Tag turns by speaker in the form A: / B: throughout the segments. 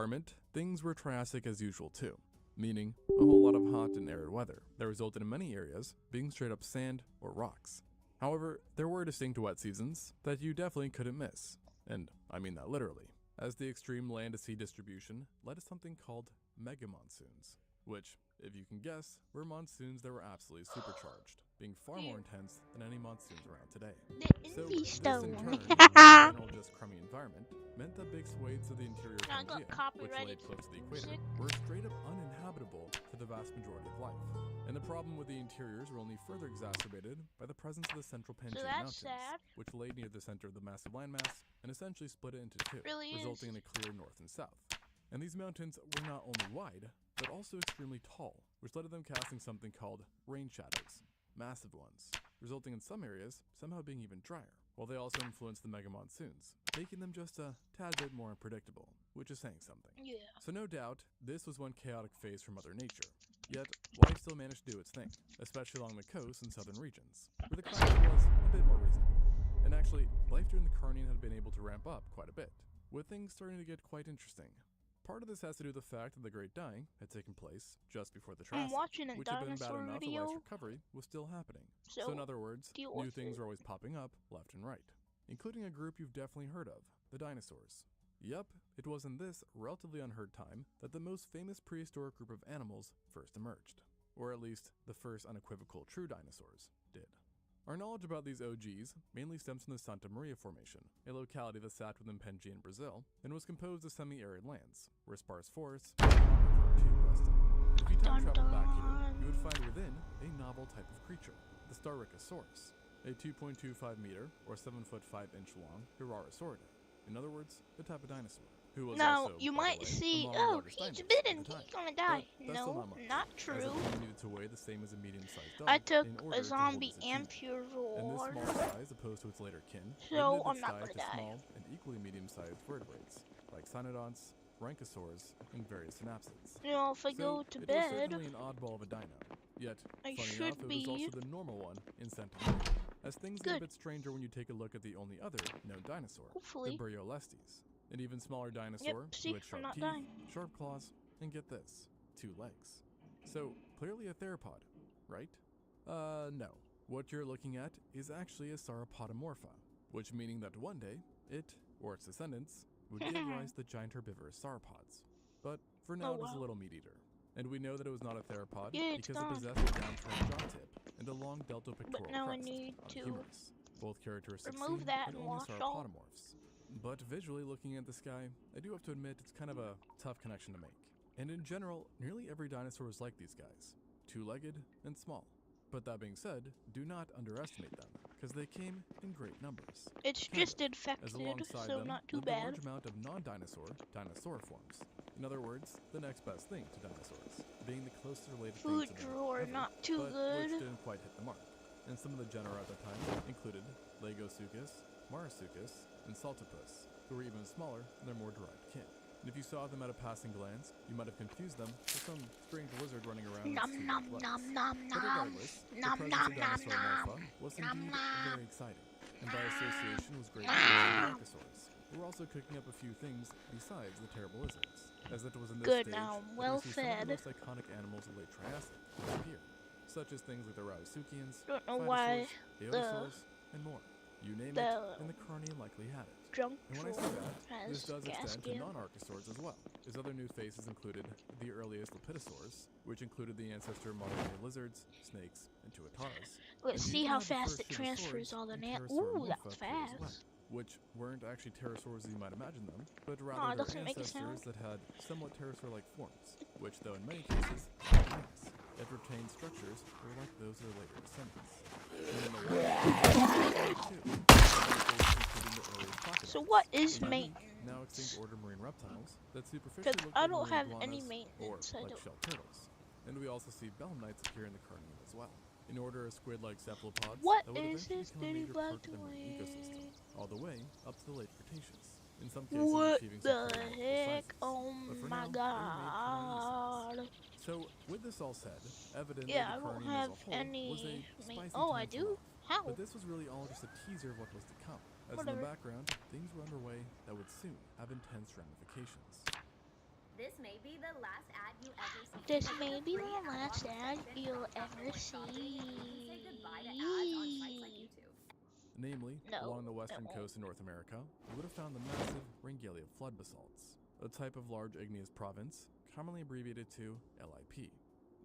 A: environment, things were Triassic as usual too, meaning a whole lot of hot and arid weather that resulted in many areas being straight up sand or rocks. However, there were distinct wet seasons that you definitely couldn't miss, and I mean that literally, as the extreme land-to-sea distribution led to something called mega monsoons, which, if you can guess, were monsoons that were absolutely supercharged, being far more intense than any monsoons around today. So, this in turn, in general just crummy environment, meant that big swathes of the interior of Pangaea, which lay close to the equator, were straight up uninhabitable for the vast majority of life. And the problem with the interiors were only further exacerbated by the presence of the central Pangaea Mountains, which lay near the center of the massive landmass and essentially split it into two, resulting in a clear north and south. And these mountains were not only wide, but also extremely tall, which led to them casting something called rain shadows, massive ones, resulting in some areas somehow being even drier, while they also influenced the mega monsoons, making them just a tad bit more unpredictable, which is saying something.
B: Yeah.
A: So no doubt, this was one chaotic phase from Mother Nature, yet life still managed to do its thing, especially along the coast and southern regions, where the climate was a bit more reasonable. And actually, life during the Carnian had been able to ramp up quite a bit, with things starting to get quite interesting. Part of this has to do with the fact that the Great Dying had taken place just before the Triassic, which had been bad enough that life's recovery was still happening. So in other words, new things were always popping up left and right, including a group you've definitely heard of, the dinosaurs. Yup, it was in this relatively unheard time that the most famous prehistoric group of animals first emerged, or at least the first unequivocal true dinosaurs did. Our knowledge about these OGs mainly stems from the Santa Maria Formation, a locality that sat within Pangaea in Brazil, and was composed of semi-arid lands, where sparse forests and rested. And if you time travel back here, you would find within a novel type of creature, the Styracosaurus, a 2.25 meter or 7 foot 5 inch long Herarosaurid. In other words, the type of dinosaur. Who was
B: now,
A: also,
B: you might see, oh, he's bitten, he's gonna die. No, not true.
A: To weigh the same as a medium-sized dog
B: I took a zombie amphivorous,
A: and this small size, opposed to its later kin,
B: so I'm not gonna die.
A: Small and equally medium-sized vertebrates, like cynodonts, ranchosaurs, and various synapsids.
B: You know, if I go to bed,
A: it was certainly an oddball of a dino. Yet, funny enough, it was also the normal one in Santa Maria, as things get a bit stranger when you take a look at the only other known dinosaur, the Bryolestes. An even smaller dinosaur with sharp teeth, sharp claws, and get this, 2 legs. So, clearly a theropod, right? No. What you're looking at is actually a sauropodomorpha, which meaning that one day, it, or its descendants, would give rise to the giant herbivorous sauropods. But for now, it is a little meat-eater. And we know that it was not a theropod because it possessed a down-turned jaw tip and a long deltopectoral crest,
B: I need to
A: humerus, both characteristics
B: remove that
A: and only sauropodomorphs. But visually looking at this guy, I do have to admit it's kind of a tough connection to make. And in general, nearly every dinosaur is like these guys, 2-legged and small. But that being said, do not underestimate them, because they came in great numbers.
B: It's just infected, so not too bad.
A: A large amount of non-dinosaur dinosauriforms. In other words, the next best thing to dinosaurs, being the closest related
B: food
A: things to
B: drawer,
A: them ever,
B: not too
A: but
B: good.
A: which didn't quite hit the mark. And some of the genera at the time included Lagosuchus, Marsuchus, and Saltopus, who were even smaller than their more direct kin. And if you saw them at a passing glance, you might have confused them with some strange lizard running around
B: Nom nom nom nom
A: but regardless,
B: nom
A: the
B: nom
A: presence of
B: nom
A: Dinosaur
B: nom
A: was
B: nom
A: indeed
B: nom.
A: very exciting, and by association was great for the Archosaurs. We're also cooking up a few things besides the terrible lizards, as it was in this
B: Good
A: stage
B: now,
A: that
B: well
A: we see some of
B: fed.
A: the most iconic animals of late Triassic appear, such as things like the Rauisuchians,
B: Don't know why
A: Phytosaurs, and more. You name it, and the Carnian likely had it.
B: Junk
A: And when I say that,
B: has
A: this does
B: gas
A: extend to
B: can.
A: non-Archosaurs as well, as other new faces included the earliest Lepidosaurs, which included the ancestor of modern-day lizards, snakes, and tuataras.
B: Let's
A: And
B: see
A: you
B: how
A: even have the
B: fast it
A: first
B: transfers
A: pterosaurs
B: all the
A: and
B: net.
A: Pterosaur
B: Ooh, that
A: morpha
B: was
A: appear as
B: fast.
A: well, which weren't actually pterosaurs as you might imagine them, but
B: Aw,
A: rather
B: it doesn't
A: their
B: make a sound.
A: ancestors that had somewhat pterosaur-like forms, which though in many cases had wings that retained structures that were like those of their later descendants. And in the wild, too,
B: so what is maintenance?
A: now extinct order marine reptiles that superficially
B: Because
A: look
B: I
A: like
B: don't
A: marine
B: have any
A: iguanas
B: maintenance.
A: or
B: I
A: like
B: don't.
A: shell turtles. And we also see belemnites appear in the Carnian as well. In order of squid-like cephalopods
B: What
A: that would
B: is
A: eventually
B: this
A: become a
B: dirty
A: major
B: black
A: part of the marine ecosystem,
B: toy?
A: all the way up to the late Cretaceous. In some cases
B: What
A: achieving
B: the
A: some pretty remarkable
B: heck?
A: sizes.
B: Oh
A: But for
B: my
A: now, they remain
B: god.
A: Carnian size. So, with this all said, evidently
B: Yeah, I
A: the
B: don't
A: Carnian
B: have
A: as a whole was a
B: any
A: spicy
B: Oh,
A: time
B: I
A: to
B: do?
A: life.
B: How?
A: But this was really all just a teaser of what was to come, as in
B: Whatever.
A: the background, things were underway that would soon have intense ramifications.
C: This may be the last ad you ever see.
B: This
C: But with
B: may
C: a
B: be
C: free
B: the last ad
C: protection
B: you'll
C: after
B: ever
C: one shopping, you can say goodbye to ads on sites like
B: see.
C: YouTube.
A: Namely,
B: No,
A: along the
B: it
A: western
B: won't.
A: coast of North America, you would have found the massive Ringalia flood basalts, a type of large igneous province, commonly abbreviated to LIP.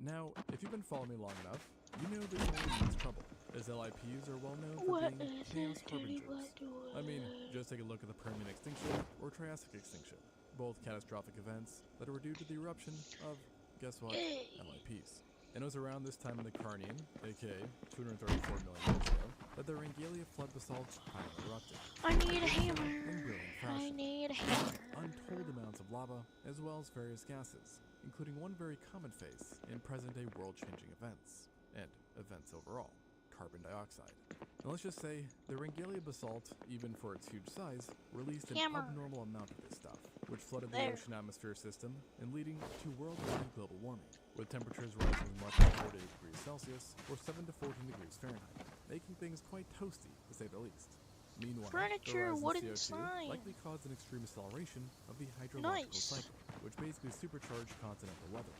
A: Now, if you've been following me long enough, you know this only means trouble, as LIPs are well known for
B: What
A: being
B: is
A: chaos
B: this kitty
A: harbingers.
B: butt doing?
A: I mean, just take a look at the Permian extinction or Triassic extinction, both catastrophic events that were due to the eruption of, guess what,
B: Hey.
A: LIPs. And it was around this time in the Carnian, aka 234 million years ago, that the Ringalia flood basalts finally erupted.
B: I need a
A: In
B: hammer.
A: brilliant
B: I
A: fashion,
B: need a hammer.
A: untold amounts of lava, as well as various gases, including one very common face in present-day world-changing events, and events overall, carbon dioxide. And let's just say, the Ringalia basalt, even for its huge size, released an
B: Hammer.
A: abnormal amount of this stuff, which flooded the
B: There.
A: ocean atmosphere system and leading to worldwide global warming, with temperatures rising as much as 4 to 8 degrees Celsius or 7 to 14 degrees Fahrenheit, making things quite toasty, to say the least. Meanwhile,
B: Furniture,
A: the rise
B: wooden
A: in CO2
B: sign.
A: likely caused an extreme acceleration of the hydrological
B: Nice.
A: cycle, which basically supercharged continental weather.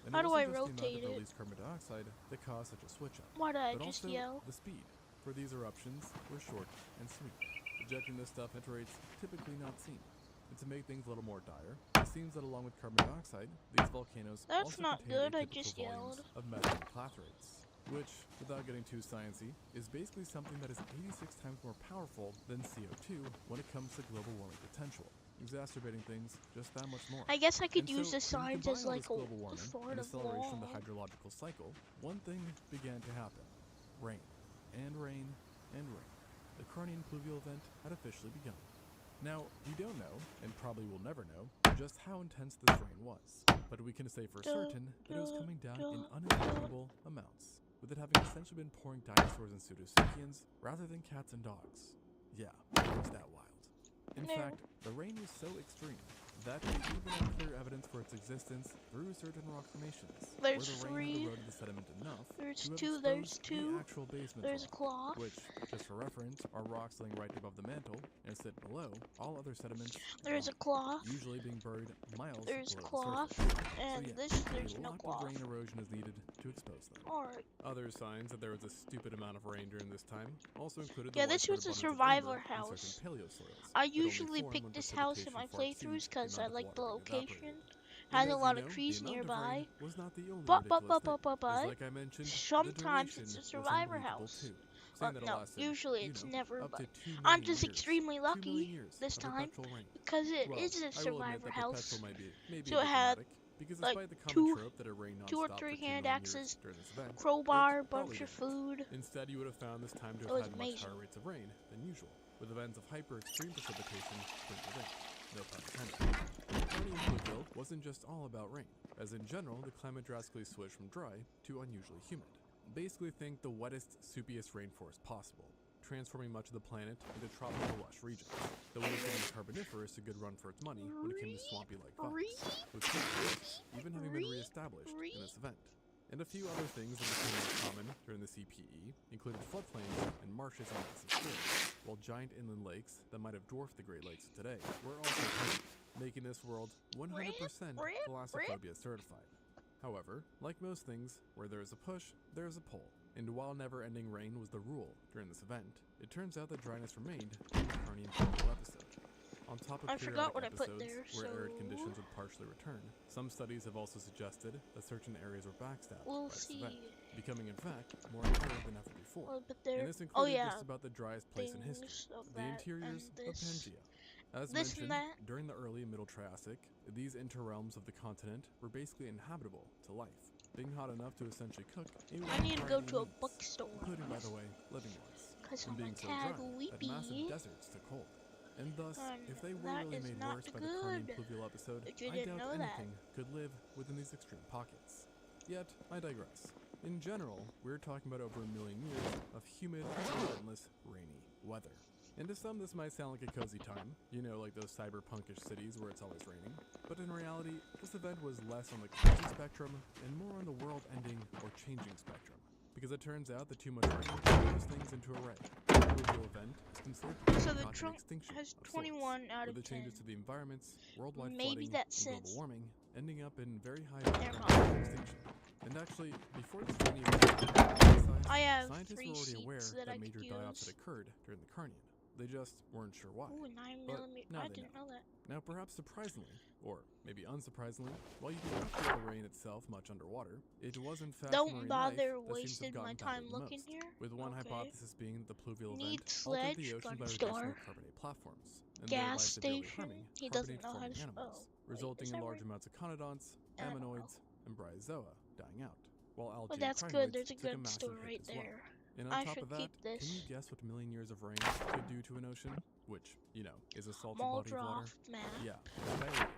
A: And
B: How
A: it
B: do I
A: wasn't just the
B: rotate
A: amount of
B: it?
A: released carbon dioxide that caused such a switch up,
B: Why did I
A: but
B: just
A: also
B: yell?
A: the speed, for these eruptions were short and sweet, ejecting this stuff at rates typically not seen. And to make things a little more dire, it seems that along with carbon dioxide, these volcanoes
B: That's
A: also
B: not
A: contain
B: good, I
A: atypical
B: just
A: volumes
B: yelled.
A: of methane clathrates, which, without getting too sciencey, is basically something that is 86 times more powerful than CO2 when it comes to global warming potential, exacerbating things just that much more.
B: I guess I could
A: And
B: use
A: so,
B: the
A: when you
B: signs
A: combine
B: as
A: all
B: like
A: this global warming
B: a sort
A: and
B: of
A: acceleration of the
B: wall.
A: hydrological cycle, one thing began to happen. Rain. And rain. And rain. The Carnian pluvial event had officially begun. Now, we don't know, and probably will never know, just how intense this rain was, but we can say for certain that it was coming down in unimaginable amounts, with it having essentially been pouring dinosaurs and pseudocythians rather than cats and dogs. Yeah, it was that wild. In
B: No.
A: fact, the rain was so extreme that we even have clear evidence for its existence through certain rock formations,
B: There's
A: where the rain
B: three.
A: had eroded the sediment enough
B: There's
A: to have
B: two, there's
A: exposed
B: two.
A: the actual basement
B: There's a
A: rock,
B: cloth.
A: which, just for reference, are rocks laying right above the mantle and sit below all other sediments.
B: There's a
A: rock,
B: cloth.
A: usually being buried miles
B: There's
A: below
B: cloth.
A: the surface.
B: And
A: So yeah,
B: this, there's
A: a
B: no
A: lot
B: cloth.
A: of rain erosion is needed to expose them.
B: Alright.
A: Other signs that there was a stupid amount of rain during this time also included
B: Yeah,
A: the
B: this
A: widespread
B: was a
A: abundance of
B: survivor
A: amber in
B: house.
A: certain paleosoils
B: I
A: that only
B: usually
A: form
B: pick
A: when
B: this house in
A: precipitation
B: my
A: far exceeds
B: playthroughs because
A: the
B: I
A: amount of
B: like the
A: water being
B: location.
A: evaporated.
B: Has
A: And
B: a
A: as
B: lot
A: you
B: of
A: know,
B: trees
A: the amount of
B: nearby.
A: rain was not the only
B: But
A: ridiculous thing, as like I mentioned,
B: sometimes
A: the duration
B: it's a
A: was
B: survivor
A: unbelievable
B: house.
A: too, saying that it
B: No,
A: lasted,
B: usually
A: you
B: it's
A: know,
B: never,
A: up
B: but
A: to 2
B: I'm
A: million
B: just
A: years.
B: extremely
A: 2 million
B: lucky
A: years
B: this
A: of
B: time
A: perpetual rain.
B: because it
A: Well,
B: is a
A: I will admit
B: survivor
A: that
B: house.
A: perpetual may be
B: So
A: a
B: it
A: bit
B: had
A: dramatic, because
B: like
A: despite the common
B: two
A: trope that it rained
B: or
A: non-stop
B: three
A: for 2
B: hand
A: million
B: axes,
A: years during this event,
B: crowbar,
A: it probably
B: bunch of
A: didn't.
B: food.
A: Instead, you would have found this time to
B: It
A: have
B: was
A: had much
B: amazing.
A: higher rates of rain than usual, with events of hyper-extreme precipitation sprinkled in. No pun intended. The Carnian pluvial wasn't just all about rain, as in general, the climate drastically switched from dry to unusually humid. Basically think the wettest, soupiest rainforest possible, transforming much of the planet into tropical lush regions, though it was giving Carboniferous a good run for its money when it came to swampy-like vibes, with peat forests even having been re-established in this event. And a few other things that became more common during the CPE included floodplains and marshes on massive scales, while giant inland lakes that might have dwarfed the Great Lakes of today were also present, making this world 100% thalassophobia certified. However, like most things, where there is a push, there is a pull. And while never-ending rain was the rule during this event, it turns out that dryness remained in the Carnian pluvial episode. On top of
B: I forgot
A: periodic
B: what I put
A: episodes
B: there,
A: where arid
B: so
A: conditions would partially return, some studies have also suggested that certain areas were backstabbed
B: we'll
A: by this
B: see.
A: event, becoming in fact more arid than ever before.
B: Well, but there.
A: And this
B: Oh
A: included
B: yeah,
A: just about the driest place in history,
B: things of
A: the
B: that
A: interiors
B: and
A: of
B: this.
A: Pangaea. As
B: This and
A: mentioned,
B: that.
A: during the early and middle Triassic, these interrealms of the continent were basically inhabitable to life, being hot enough to essentially cook a
B: I need to go to a
A: meats,
B: bookstore
A: including, by the way, living ones,
B: because
A: and
B: I'm a
A: being so dry
B: tad
A: that massive
B: weepy.
A: deserts took hold. And thus,
B: And
A: if they were
B: that
A: really
B: is
A: made
B: not
A: worse by the Carnian
B: good,
A: pluvial episode,
B: if you
A: I
B: didn't
A: doubt
B: know that.
A: anything could live within these extreme pockets. Yet, I digress. In general, we're talking about over 1 million years of humid, relentless, rainy weather. And to some this might sound like a cozy time, you know, like those cyberpunkish cities where it's always raining. But in reality, this event was less on the cozy spectrum and more on the world-ending or changing spectrum. Because it turns out that too much rain throws things into array. The pluvial event is considered to be
B: So the
A: an
B: trunk
A: extinction
B: has
A: of
B: 21
A: sorts,
B: out
A: where
B: of
A: the
B: 10.
A: changes to the environments, worldwide
B: Maybe
A: flooding,
B: that
A: and global
B: sense
A: warming ending up in very high
B: They're
A: percent extinction. And actually, before this rainy event,
B: I have
A: scientists
B: 3
A: were already aware
B: seats that I
A: that major
B: could
A: die-offs
B: use.
A: had occurred during the Carnian. They just weren't sure why.
B: Ooh, 9
A: But
B: millimeter.
A: now
B: I
A: they
B: didn't know that.
A: Now, perhaps surprisingly, or maybe unsurprisingly, while you do not feel the rain itself much underwater, it was in fact
B: Don't
A: marine
B: bother
A: life that seems to have
B: wasting my
A: gotten
B: time
A: battered the
B: looking
A: most,
B: here.
A: with one
B: Okay.
A: hypothesis being that the pluvial
B: Need
A: event altered
B: sledge,
A: the ocean
B: gun
A: by reducing
B: store,
A: the carbonate platforms, and thereby
B: gas
A: severely
B: station.
A: harming
B: He doesn't know how to.
A: carbonate-forming animals,
B: Oh, wait,
A: resulting
B: is
A: in
B: that
A: large
B: right?
A: amounts of conodonts,
B: I don't know.
A: ammonoids, and bryozoa dying out, while algae
B: Well,
A: and
B: that's good.
A: crinoids
B: There's a
A: took a
B: gun
A: massive
B: store
A: hit
B: right
A: as well.
B: there.
A: And on
B: I
A: top
B: should
A: of that,
B: keep this.
A: can you guess what million years of rain could do to an ocean? Which, you know, is a salty body of water?
B: Moldroft map.
A: Yeah, dilute it.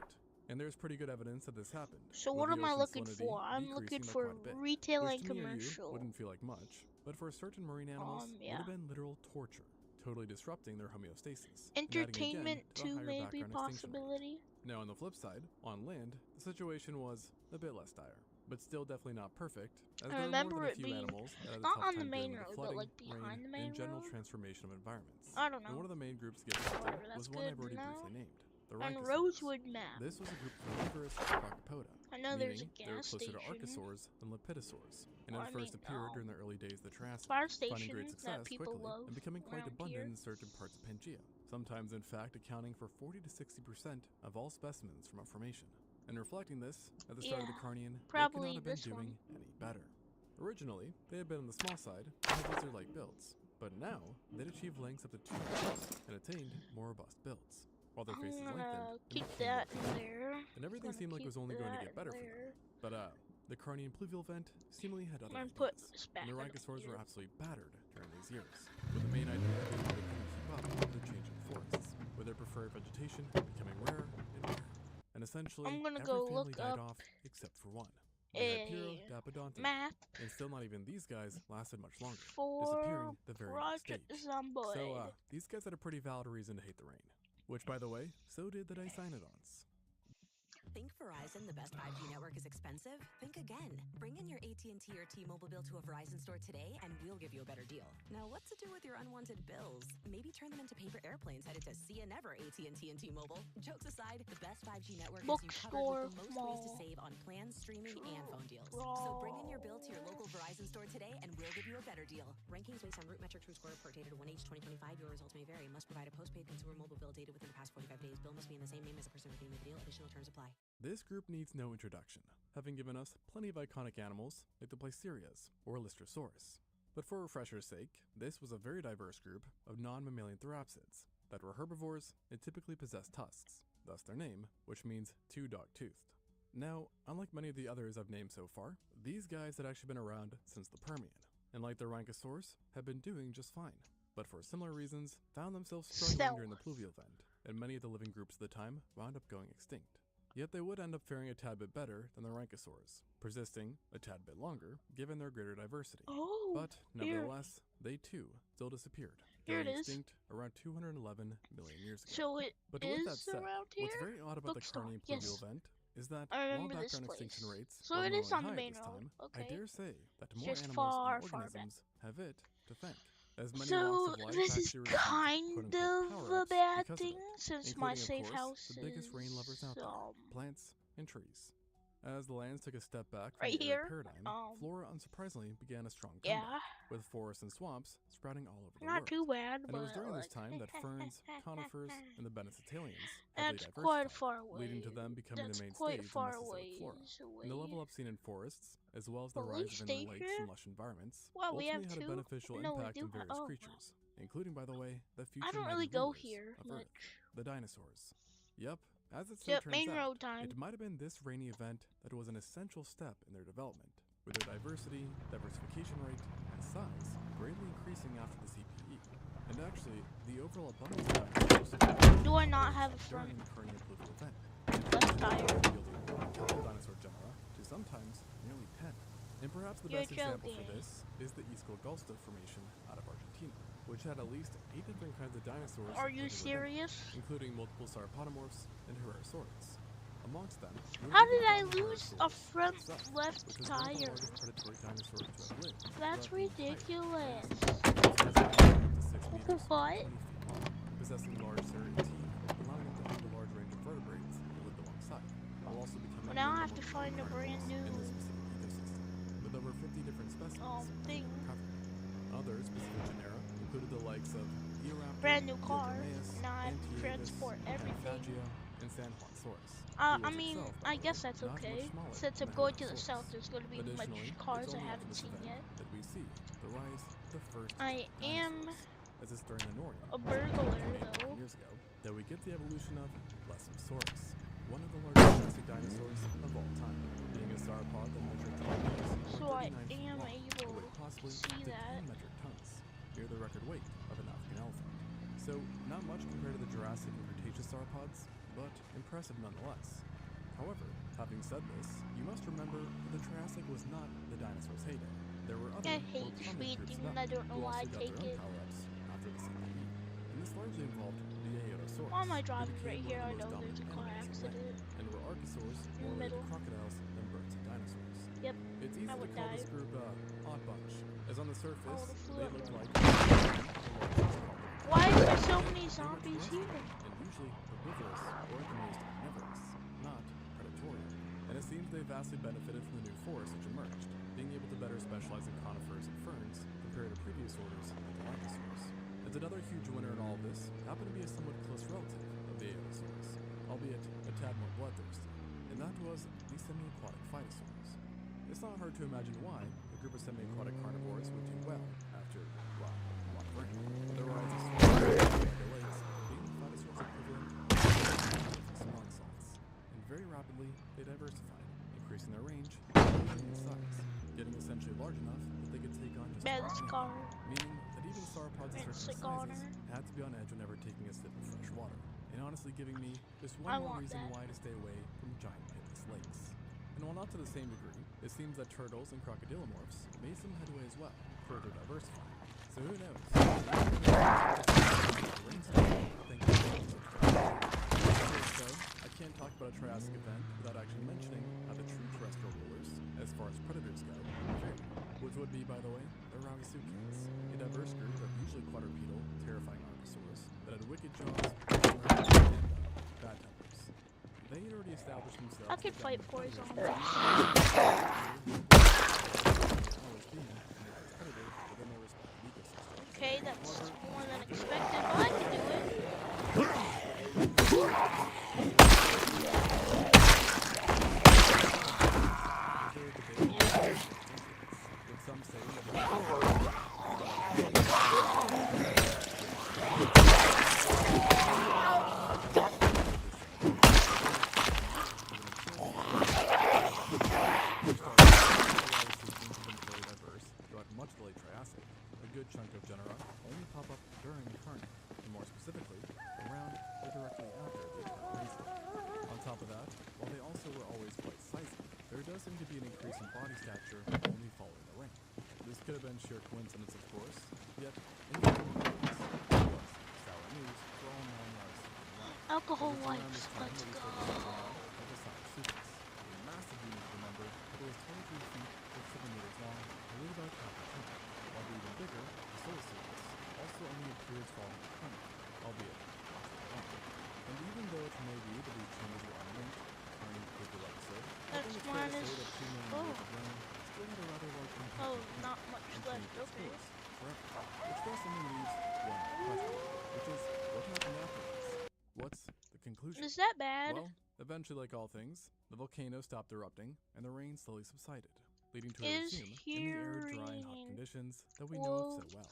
A: And there's pretty good evidence that this happened.
B: So
A: with
B: what
A: the
B: am I
A: ocean's
B: looking
A: salinity
B: for? I'm looking
A: decreasing by
B: for
A: quite a bit,
B: retail
A: which
B: and
A: to me or you
B: commercial.
A: wouldn't feel like much, but for certain marine animals would
B: Yeah.
A: have been literal torture, totally disrupting their homeostasis. and adding
B: Entertainment
A: again to
B: too,
A: a higher
B: maybe
A: background extinction rate.
B: possibility.
A: Now on the flip side, on land, the situation was a bit less dire, but still definitely not perfect, as
B: I
A: there were
B: remember
A: more than a
B: it
A: few
B: being
A: animals that had a
B: not
A: tough
B: on the
A: time
B: main
A: dealing with
B: road,
A: the
B: but
A: flooding,
B: like behind
A: rain,
B: the main
A: and general
B: road.
A: transformation of environments.
B: I don't
A: And one
B: know.
A: of the main groups to get affected
B: Whatever, that's
A: was one I've
B: good
A: already
B: now.
A: briefly named, the
B: And
A: Rhynchosaurs.
B: Rosewood map.
A: This was a group of carnivorous Arthropoda,
B: I know there's a
A: meaning they were
B: gas
A: closer to
B: station.
A: Archosaurs than Lepidosaurs, and
B: Well,
A: had
B: I
A: first
B: mean,
A: appeared during the early days of the Triassic,
B: fire
A: finding great
B: stations
A: success
B: that people
A: quickly
B: love
A: and becoming quite
B: around
A: abundant
B: here.
A: in certain parts of Pangaea, sometimes in fact accounting for 40 to 60% of all specimens from a formation. And reflecting this, at the start of the Carnian, they could
B: probably
A: not have been
B: this
A: doing
B: one.
A: any better. Originally, they had been on the small side and had lizard-like builds, but now they'd achieved lengths up to 2 meters and attained more robust builds, while their faces
B: I'm
A: lengthened
B: gonna
A: and
B: keep
A: became
B: that
A: more
B: in
A: flat.
B: there.
A: And everything
B: Gonna
A: seemed like it
B: keep
A: was only going to
B: that
A: get better
B: in
A: for
B: there.
A: them. But the Carnian pluvial vent seemingly had other
B: I'm
A: ideas,
B: gonna put this back
A: and the
B: in
A: Rhynchosaurs
B: here.
A: were absolutely battered during these years, with the main idea being that they couldn't keep up with the changing forests, with their preferred vegetation becoming rarer and rarer. And essentially,
B: I'm gonna
A: every
B: go
A: family
B: look
A: died
B: up
A: off except for one. The Hypero
B: a
A: Dapodonta,
B: map
A: and still not even these guys lasted much longer,
B: for
A: disappearing the very next
B: Project
A: stage.
B: Zomboid.
A: So, these guys had a pretty valid reason to hate the rain. Which, by the way, so did the Dicynodonts.
D: Think Verizon, the best 5G network, is expensive? Think again. Bring in your AT&T or T-Mobile bill to a Verizon store today and we'll give you a better deal. Now, what to do with your unwanted bills? Maybe turn them into paper airplanes headed to See Ya Never AT&T and T-Mobile. Jokes aside, the best 5G network has you covered with the most ways to save on plans, streaming, and phone deals. So bring in your bill to your local Verizon store today and we'll give you a better deal. Rankings based on root metrics from score report dated 1H 2025. Your results may vary. Must provide a postpaid consumer mobile bill dated within the past 45 days. Bill must be in the same name as the person making the deal. Additional terms apply.
A: This group needs no introduction, having given us plenty of iconic animals like the Placerias or Lystrosaurus. But for refresher's sake, this was a very diverse group of non-mammalian therapsids that were herbivores and typically possessed tusks, thus their name, which means two-dog-toothed. Now, unlike many of the others I've named so far, these guys had actually been around since the Permian, and like the Rhynchosaurs, had been doing just fine, but for similar reasons, found themselves struggling during the pluvial event, and many of the living groups at the time wound up going extinct. Yet they would end up faring a tad bit better than the Rhynchosaurs, persisting a tad bit longer given their greater diversity.
B: Oh,
A: But nevertheless, they too still disappeared,
B: Here
A: going
B: it is.
A: extinct around 211 million years ago.
B: So it
A: But with that
B: is
A: said,
B: around here?
A: what's very odd about the
B: Bookstore,
A: Carnian
B: yes.
A: pluvial event is that
B: I
A: while
B: remember this
A: background
B: place.
A: extinction rates
B: So
A: were
B: it is
A: abnormally
B: on the
A: high
B: main
A: at this
B: road.
A: time,
B: Okay.
A: I dare say that more
B: Just
A: animals
B: far,
A: and
B: far
A: organisms have it to thank. As many
B: So
A: walks of life
B: this is
A: actually receive
B: kind
A: quote-unquote
B: of a
A: power-ups
B: bad
A: because of
B: thing,
A: it,
B: since my
A: including,
B: safe
A: of course,
B: house
A: the biggest rain lovers out
B: is,
A: there, plants and trees. As the lands took a step back from
B: right
A: the
B: here.
A: arid paradigm, flora unsurprisingly began a strong
B: Yeah,
A: comeback, with forests and swamps sprouting all over the
B: not
A: world.
B: too bad,
A: And
B: but
A: it was during this
B: like,
A: time that ferns, conifers, and the Bennicetalians heavily
B: that's quite
A: diversified,
B: far away.
A: leading to them becoming
B: That's
A: the mainstays
B: quite
A: in
B: far
A: Mesozoic
B: away.
A: flora. And the level up seen in forests, as well as the
B: Police
A: rise of inland lakes
B: station?
A: and lush environments,
B: Wow, we have
A: ultimately had a
B: two?
A: beneficial
B: No, we
A: impact
B: do
A: on various
B: have- oh.
A: creatures, including, by the way, the future
B: I don't
A: mighty
B: really go
A: rulers
B: here
A: of
B: much.
A: Earth, the dinosaurs. Yep, as it so
B: Yep,
A: turns
B: main
A: out,
B: road time.
A: it might have been this rainy event that was an essential step in their development, with their diversity, diversification rate, and size greatly increasing after the CPE. And actually, the overall abundance of dinosaurs
B: Do I not have a
A: during
B: front
A: the Carnian pluvial event,
B: left tire?
A: yielding from a couple dinosaur genera to sometimes nearly 10. And perhaps the
B: You're
A: best example for
B: joking.
A: this is the Isco Galsta Formation out of Argentina, which had at least 8 different kinds of dinosaurs.
B: Are you
A: that were within it,
B: serious?
A: including multiple sauropodomorphs and herosaurids. Amongst them,
B: How
A: notably
B: did I
A: the
B: lose a
A: Tyrannosaurus
B: front
A: itself,
B: left
A: which was one of the
B: tire?
A: largest predatory dinosaurs to have lived.
B: That's
A: throughout the entire
B: ridiculous.
A: It was measuring up to 6
B: What
A: meters,
B: the fuck?
A: 20 feet long, possessing large serrated teeth, allowing them to hunt a large range of vertebrates that lived alongside, while also becoming
B: now I
A: than
B: have to
A: most
B: find a brand
A: carnivores
B: new
A: in this specific ecosystem, with over 50 different specimens
B: thing.
A: covered. Other specific genera included the likes of Eoraptor,
B: Brand new car,
A: Eodermaeus,
B: not
A: Antiogus,
B: transport everything.
A: Panthagia, and San Juansaurus.
B: I
A: Who was
B: mean,
A: itself, by
B: I
A: the
B: guess
A: way,
B: that's
A: not much
B: okay.
A: smaller
B: Since
A: than
B: I'm
A: the
B: going to the south,
A: Heterosaurus.
B: there's going to be much
A: Additionally,
B: cars
A: it's
B: I
A: only after
B: haven't
A: this
B: seen
A: event
B: yet.
A: that we see the rise of the first
B: I am
A: dinosaurs, as it's during the Norian,
B: a burglar,
A: 7 million
B: though.
A: years ago, that we get the evolution of Plesiosaurus, one of the largest Jurassic dinosaurs of all time, being a sauropod that measured 12 meters or
B: So I
A: 39 feet
B: am
A: long,
B: able
A: or weighed possibly
B: to see
A: up to
B: that.
A: 10 metric tons, near the record weight of an African elephant. So, not much compared to the Jurassic and Cretaceous sauropods, but impressive nonetheless. However, having said this, you must remember that the Triassic was not the dinosaurs' heyday. There were other,
B: I
A: more
B: hate the
A: prominent
B: speed
A: groups
B: thing,
A: about
B: and I don't know
A: who
B: why I
A: also got
B: take
A: their own
B: it.
A: power-ups after the CPE, and this largely involved the Aeotosaurus,
B: Why am I
A: who
B: driving
A: became
B: right
A: one
B: here?
A: of
B: I
A: the most
B: know there's
A: dominant
B: a car
A: animals on land,
B: accident
A: and were Archosaurs
B: in the
A: more related to
B: middle.
A: crocodiles than birds and dinosaurs.
B: Yep,
A: It's easy
B: I
A: to
B: would
A: call this
B: die.
A: group a odd bunch, as on the surface,
B: the
A: they
B: floor.
A: look like the largest
B: Why is there so
A: However,
B: many
A: they were
B: zombies
A: terrestrial
B: here?
A: and usually herbivorous, or at the most omnivorous, not predatory. And it seems they vastly benefited from the new forests which emerged, being able to better specialize in conifers and ferns compared to previous orders like the Lycosaurus. As another huge winner in all of this happened to be a somewhat close relative of the Aeosaurus, albeit a tad more bloodthirsty, and that was the semi-aquatic Phytosaurs. It's not hard to imagine why a group of semi-aquatic carnivores would do well after, well, a lot of rain. With the rise of swamps and lakes being the Phytosaurs equivalent of spawn salts, and very rapidly they diversified, increasing their range and in size, getting essentially large enough that they could take on just
B: Bad
A: about
B: car.
A: anything, meaning that even sauropods of
B: It's
A: certain
B: a goner.
A: sizes had to be on edge whenever taking a sip of fresh water, and honestly giving me just
B: I
A: one more
B: want
A: reason
B: that.
A: why to stay away from giant pitless lakes. And while not to the same degree, it seems that turtles and crocodilomorphs made some headway as well, further diversifying. So who knows? So, I can't talk about a Triassic event without actually mentioning how the true terrestrial rulers, as far as predators go, fared, which would be, by the way, the Rauisuchians, a diverse group of usually quadrupedal, terrifying Archosaurs that had wicked jaws and bad tempers. They had already established themselves
B: I could
A: as
B: fight
A: dominant
B: for
A: predators
B: zombies.
A: always being a large predator within their respective ecosystems.
B: Okay, that's more than expected, but I can do it.
A: With some saying that throughout much of the late Triassic, a good chunk of genera only pop up during the Carnian, and more specifically, around or directly after the Carnian. On top of that, while they also were always quite sizable, there does seem to be an increase in body stature only following the rank. This could have been sheer coincidence, of course, yet in the sour news for all non-Larus.
B: Alcohol
A: It's around
B: wipes,
A: this time
B: let's
A: that we
B: go.
A: start to of the Saurosuchus, a massive unit of the number that was 23 feet or 7 meters long and weighed about half a ton, while the even bigger, the Saurosuchus, also only appears following the Carnian, albeit not for long. And even though it may be that these changes were unlinked, Carnian with the episode, I
B: That's
A: think it's fair to
B: minus.
A: say that 2 million
B: Oh,
A: years of reign still had a rather large impact
B: oh,
A: on people
B: not much
A: and
B: left.
A: changed its
B: Okay.
A: course forever. Which thus only leaves one question, which is what happened afterwards? What's the conclusion?
B: Is that bad?
A: Well, eventually, like all things, the volcano stopped erupting and the rain slowly subsided, leading to a
B: Is
A: resume in the arid, dry, and hot conditions that we know of so well.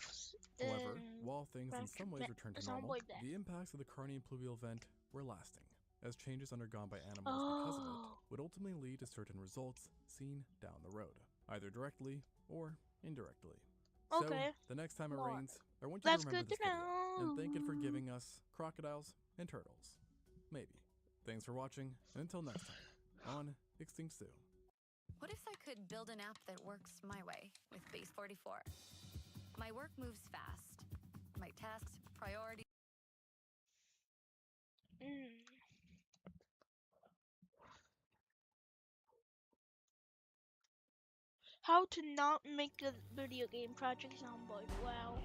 A: However, while things in some ways returned to normal, the impacts of the Carnian pluvial event were lasting, as changes undergone by animals because of it would ultimately lead to certain results seen down the road, either directly or indirectly.
B: Okay.
A: So, the next time it
B: Well,
A: rains, I want you
B: that's
A: to remember
B: good
A: this
B: to
A: video, and thank it for
B: know.
A: giving us crocodiles and turtles. Maybe. Thanks for watching, and until next time, on Extinct Zoo.
E: What if I could build an app that works my way with Base 44? My work moves fast. My tasks, priorities.
B: How to not make a video game project zomboid. Wow.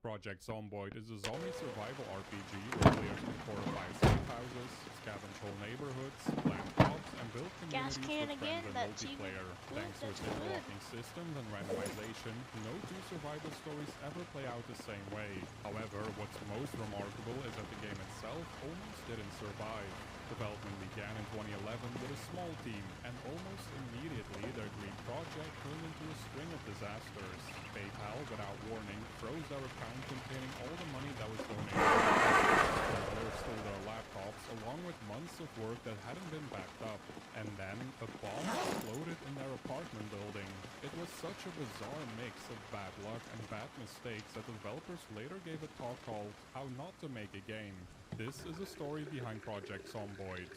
F: Project Zomboid is a zombie survival RPG where players can fortify safe houses, scavenge whole neighborhoods, plant crops, and build
B: Gas
F: communities
B: can
F: with
B: again,
F: friends and
B: that's even
F: multiplayer.
B: good,
F: Thanks to
B: that's
F: its
B: good.
F: interlocking systems and randomization, no two survival stories ever play out the same way. However, what's most remarkable is that the game itself almost didn't survive. Development began in 2011 with a small team, and almost immediately their dream project turned into a string of disasters. PayPal, without warning, froze their account containing all the money that was donated. Others stole their laptops, along with months of work that hadn't been backed up. And then, a bomb exploded in their apartment building. It was such a bizarre mix of bad luck and bad mistakes that the developers later gave a talk called How Not to Make a Game. This is a story behind Project Zomboid.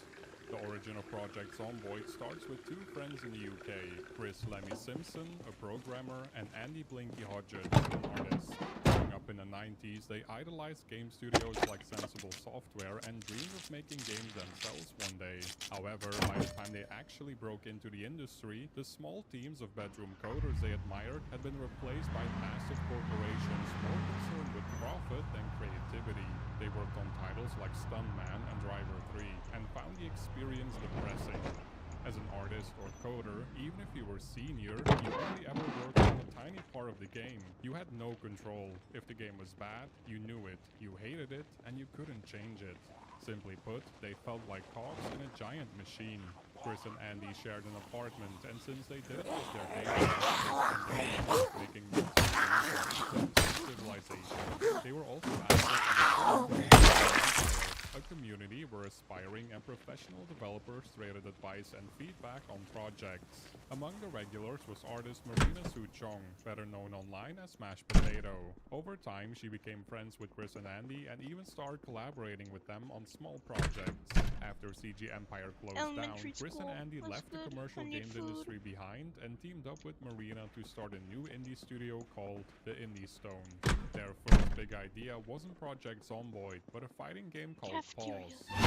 F: The origin of Project Zomboid starts with two friends in the UK, Chris Lemmy Simpson, a programmer, and Andy Blinky Hodges, an artist. Growing up in the 90s, they idolized game studios like Sensible Software and dreamed of making games themselves one day. However, by the time they actually broke into the industry, the small teams of bedroom coders they admired had been replaced by massive corporations more concerned with profit than creativity. They worked on titles like Stuntman and Driver 3 and found the experience depressing. As an artist or coder, even if you were senior, you only ever worked on a tiny part of the game. You had no control. If the game was bad, you knew it, you hated it, and you couldn't change it. Simply put, they felt like cogs in a giant machine. Chris and Andy shared an apartment, and since they didn't get their day jobs making music civilization, they were also active in a community where aspiring and professional developers traded advice and feedback on projects. Among the regulars was artist Marina Su Chong, better known online as Mashed Potato. Over time, she became friends with Chris and Andy and even started collaborating with them on small projects. After CG Empire closed down, Chris and Andy left the commercial games industry behind and teamed up with Marina to start a new indie studio called The Indie Stone. Their first big idea wasn't Project Zomboid, but a fighting game called Pause. In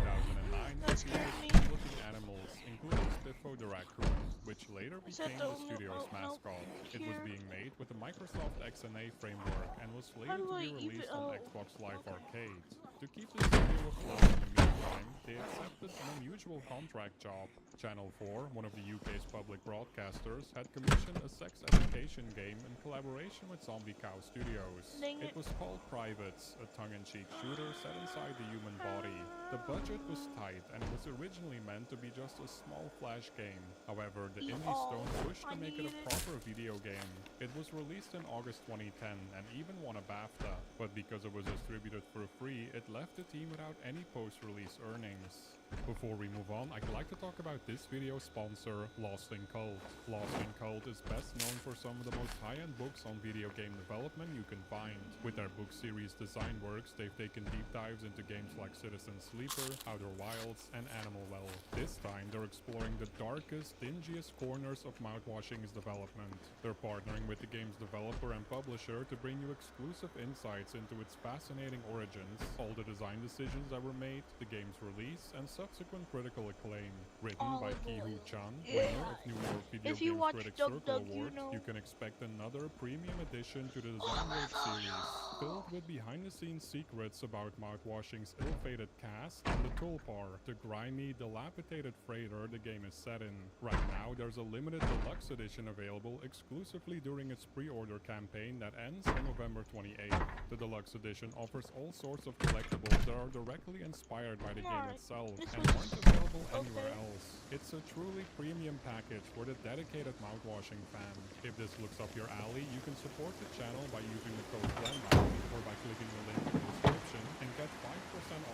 F: 2009, they created looking animals, including Spiffo the raccoon, which later became the studio's mascot. It was being made with the Microsoft XNA framework and was later to be released on Xbox Live Arcade. To keep the studio afloat in the meantime, they accepted an unusual contract job. Channel 4, one of the UK's public broadcasters, had commissioned a sex education game in collaboration with Zombie Cow Studios. It was called Privates, a tongue-in-cheek shooter set inside the human body. The budget was tight, and it was originally meant to be just a small flash game. However, the Indie Stone pushed to make it a proper video game. It was released in August 2010 and even won a BAFTA, but because it was distributed for free, it left the team without any post-release earnings. Before we move on, I'd like to talk about this video's sponsor, Lost in Cult. Lost in Cult is best known for some of the most high-end books on video game development you can find. With their book series Design Works, they've taken deep dives into games like Citizen Sleeper, Outer Wilds, and Animal Well. This time, they're exploring the darkest, dingiest corners of Mouthwashing's development. They're partnering with the game's developer and publisher to bring you exclusive insights into its fascinating origins, all the design decisions that were made, the game's release, and subsequent critical acclaim. Written by Ki-Hoo Chan, winner of New York Video Game Critics Circle Award, you can expect another premium addition to the Design Works series, filled with behind-the-scenes secrets about Mouthwashing's ill-fated cast and the Tulpar, the grimy, dilapidated freighter the game is set in. Right now, there's a limited deluxe edition available exclusively during its pre-order campaign that ends on November 28th. The deluxe edition offers all sorts of collectibles that are directly inspired by the game itself and aren't available anywhere else. It's a truly premium package for the dedicated Mouthwashing fan. If this looks up your alley, you can support the channel by using the code GLENMOUTH or by clicking the link in the description and get 5%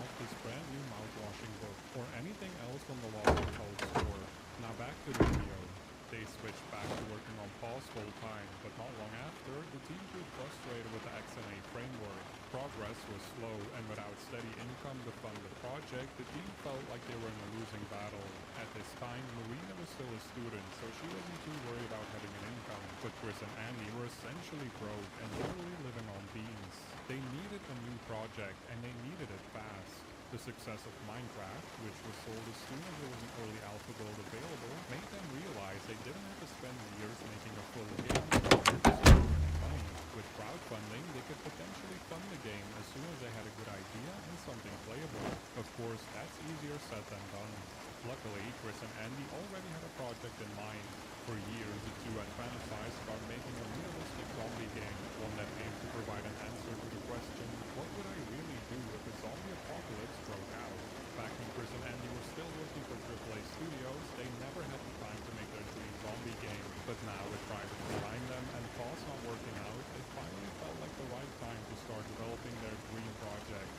F: off this brand new Mouthwashing book or anything else from the Lost in Cult store. Now back to the video. They switched back to working on Pause full-time, but not long after, the team grew frustrated with the XNA framework. Progress was slow, and without steady income to fund the project, the team felt like they were in a losing battle. At this time, Marina was still a student, so she wasn't too worried about having an income, but Chris and Andy were essentially broke and literally living on beans. They needed a new project, and they needed it fast. The success of Minecraft, which was sold as soon as there was an early alpha build available, made them realize they didn't have to spend years making a full game to earn money. With crowdfunding, they could potentially fund the game as soon as they had a good idea and something playable. Of course, that's easier said than done. Luckily, Chris and Andy already had a project in mind. For years, the two had fantasized about making a realistic zombie game, one that aimed to provide an answer to the question, what would I really do if a zombie apocalypse broke out? Back when Chris and Andy were still working for AAA Studios, they never had the time to make their dream zombie game. But now, with private behind them and costs not working out, it finally felt like the right time to start developing their dream project.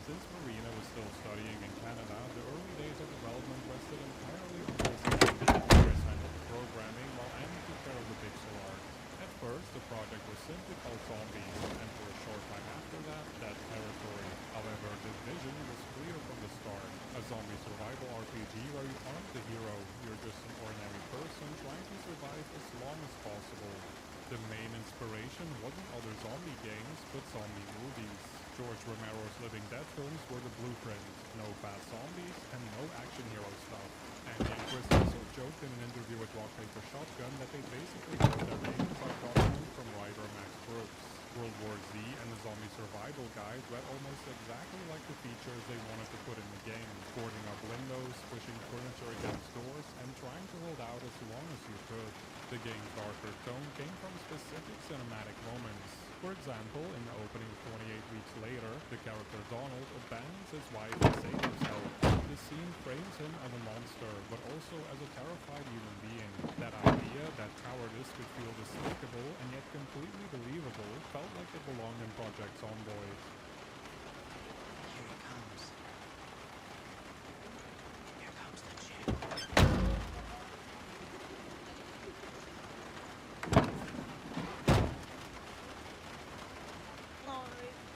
F: Since Marina was still studying in Canada, the early days of development rested entirely on Chris and Andy. Chris handled the programming while Andy took care of the pixel art. At first, the project was simply called Zombies, and for a short time after that, Dead Territory. However, the vision was clear from the start. A zombie survival RPG where you aren't the hero, you're just an ordinary person trying to survive as long as possible. The main inspiration wasn't other zombie games, but zombie movies. George Romero's Living Dead films were the blueprint. No fast zombies and no action hero stuff. Andy and Chris also joked in an interview with Rock Paper Shotgun that they basically got their names by document from writer Max Brooks. World War Z and the Zombie Survival Guide read almost exactly like the features they wanted to put in the game. Boarding up windows, pushing furniture against doors, and trying to hold out as long as you could. The game's darker tone came from specific cinematic moments. For example, in the opening 28 weeks later, the character Donald abandons his wife and saves himself. The scene frames him as a monster, but also as a terrified human being. That idea that cowardice could feel despicable and yet completely believable felt like it belonged in Project Zomboid.
G: Here it comes. Here comes the chip.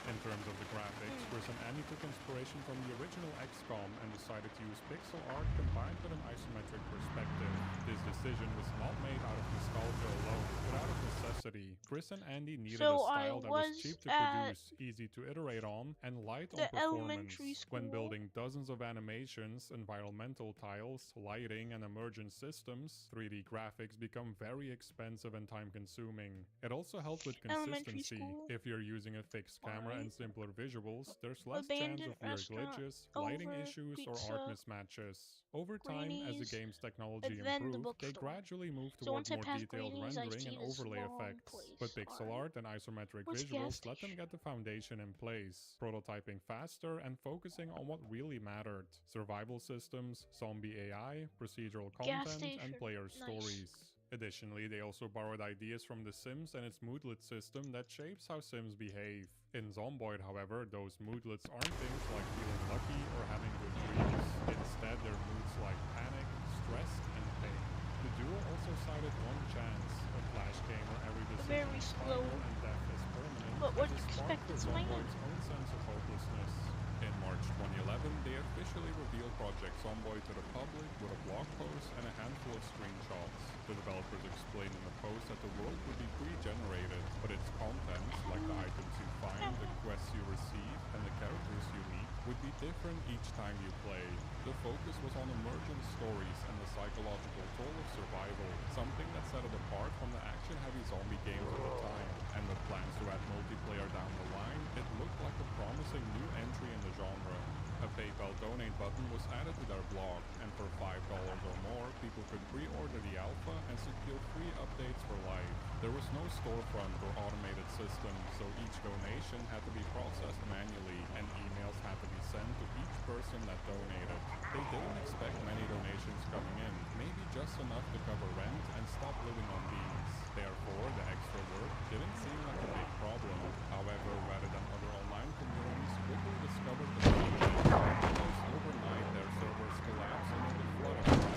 F: In terms of the graphics, Chris and Andy took inspiration from the original XCOM and decided to use pixel art combined with an isometric perspective. This decision was not made out of nostalgia alone, but out of necessity. Chris and Andy needed a style that was cheap to produce, easy to iterate on, and light on performance. When building dozens of animations, environmental tiles, lighting, and emergent systems, 3D graphics become very expensive and time-consuming. It also helped with consistency. If you're using a fixed camera and simpler visuals, there's less chance of weird glitches, lighting issues, or art mismatches. Over time, as the game's technology improved, they gradually moved towards more detailed rendering and overlay effects. But pixel art and isometric visuals let them get the foundation in place, prototyping faster and focusing on what really mattered: survival systems, zombie AI, procedural content, and player stories. Additionally, they also borrowed ideas from The Sims and its moodlet system that shapes how Sims behave. In Zomboid, however, those moodlets aren't things like feeling lucky or having good dreams. Instead, they're moods like panic, stress, and pain. The duo also cited One Chance, a flash game where every decision is final and death is permanent,
B: But what
F: as a spark for Zomboid's own sense of hopelessness. In March 2011, they officially revealed Project Zomboid to the public with a blog post and a handful of screenshots. The developers explained in the post that the world would be pre-generated, but its contents, like the items you find, the quests you receive, and the characters you meet, would be different each time you play. The focus was on emergent stories and the psychological toll of survival, something that set it apart from the action-heavy zombie games of the time. And with plans to add multiplayer down the line, it looked like a promising new entry in the genre. A PayPal donate button was added to their blog, and for $5 or more, people could pre-order the alpha and secure free updates for life. There was no storefront or automated system, so each donation had to be processed manually, and emails had to be sent to each person that donated. They didn't expect many donations coming in, maybe just enough to cover rent and stop living on beans. Therefore, the extra work didn't seem like a big problem. However, rather than other online communities quickly discovered the problem, almost overnight their servers collapsed into the flood of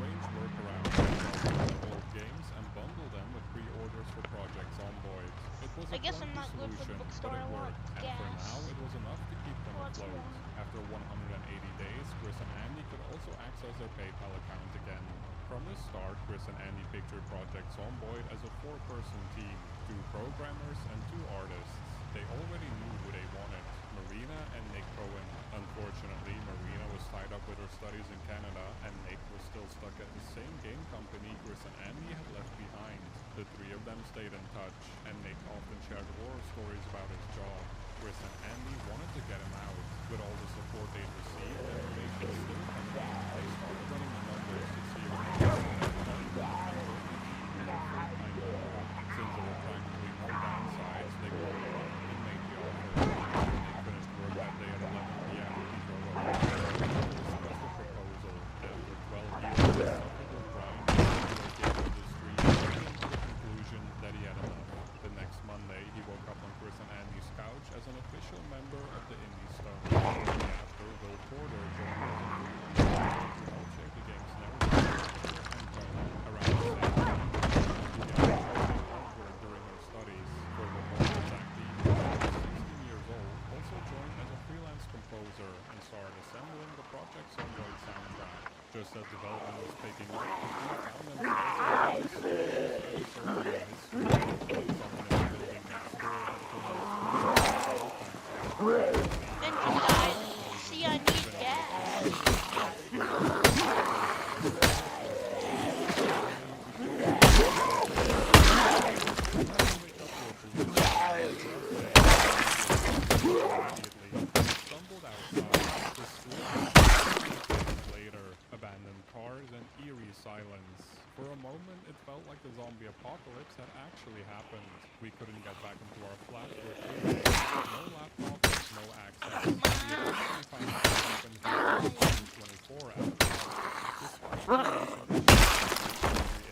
F: strange workaround to develop old games and bundle them with pre-orders for Project Zomboid. It was a
B: I guess I'm
F: clunky
B: not good for the
F: solution, but
B: bookstore.
F: it
B: I want
F: worked, and for
B: gas.
F: now it was enough to keep them
B: What's
F: afloat.
B: more?
F: After 180 days, Chris and Andy could also access their PayPal account again. From the start, Chris and Andy pictured Project Zomboid as a 4-person team, 2 programmers and 2 artists. They already knew who they wanted, Marina and Nick Cohen. Unfortunately, Marina was tied up with her studies in Canada, and Nick was still stuck at the same game company Chris and Andy had left behind. The 3 of them stayed in touch, and Nick often shared horror stories about his job. Chris and Andy wanted to get him out. With all the support they'd received and relations still coming in, they started running the numbers to see if they could since there were practically no downsides, they called it up and made the offer. Nick finished work that day at 11 p.m. He drove over to discuss the proposal. After 12 years of insufferable grind, he gave industry and came to the conclusion that he had enough. The next Monday, he woke up on Chris and Andy's couch as an official member of the Indie Stone. Shortly after, Will Porter joined as a freelance to help shape the game's narrative and tone. Around the same time, he began creating artwork during her studies. Furthermore, Zach Dean, who was 16 years old, also joined as a freelance composer and started assembling the Project Zomboid soundtrack. Just as development was picking up, the team found themselves in a server history. Someone in the building next door had
B: Engine died. See, I need gas.
F: Stumbled outside. The school later, abandoned cars and eerie silence. For a moment, it felt like the zombie apocalypse had actually happened. We couldn't get back into our flat for 3 days. No laptops, no access. We eventually found out what happened in 2024 after the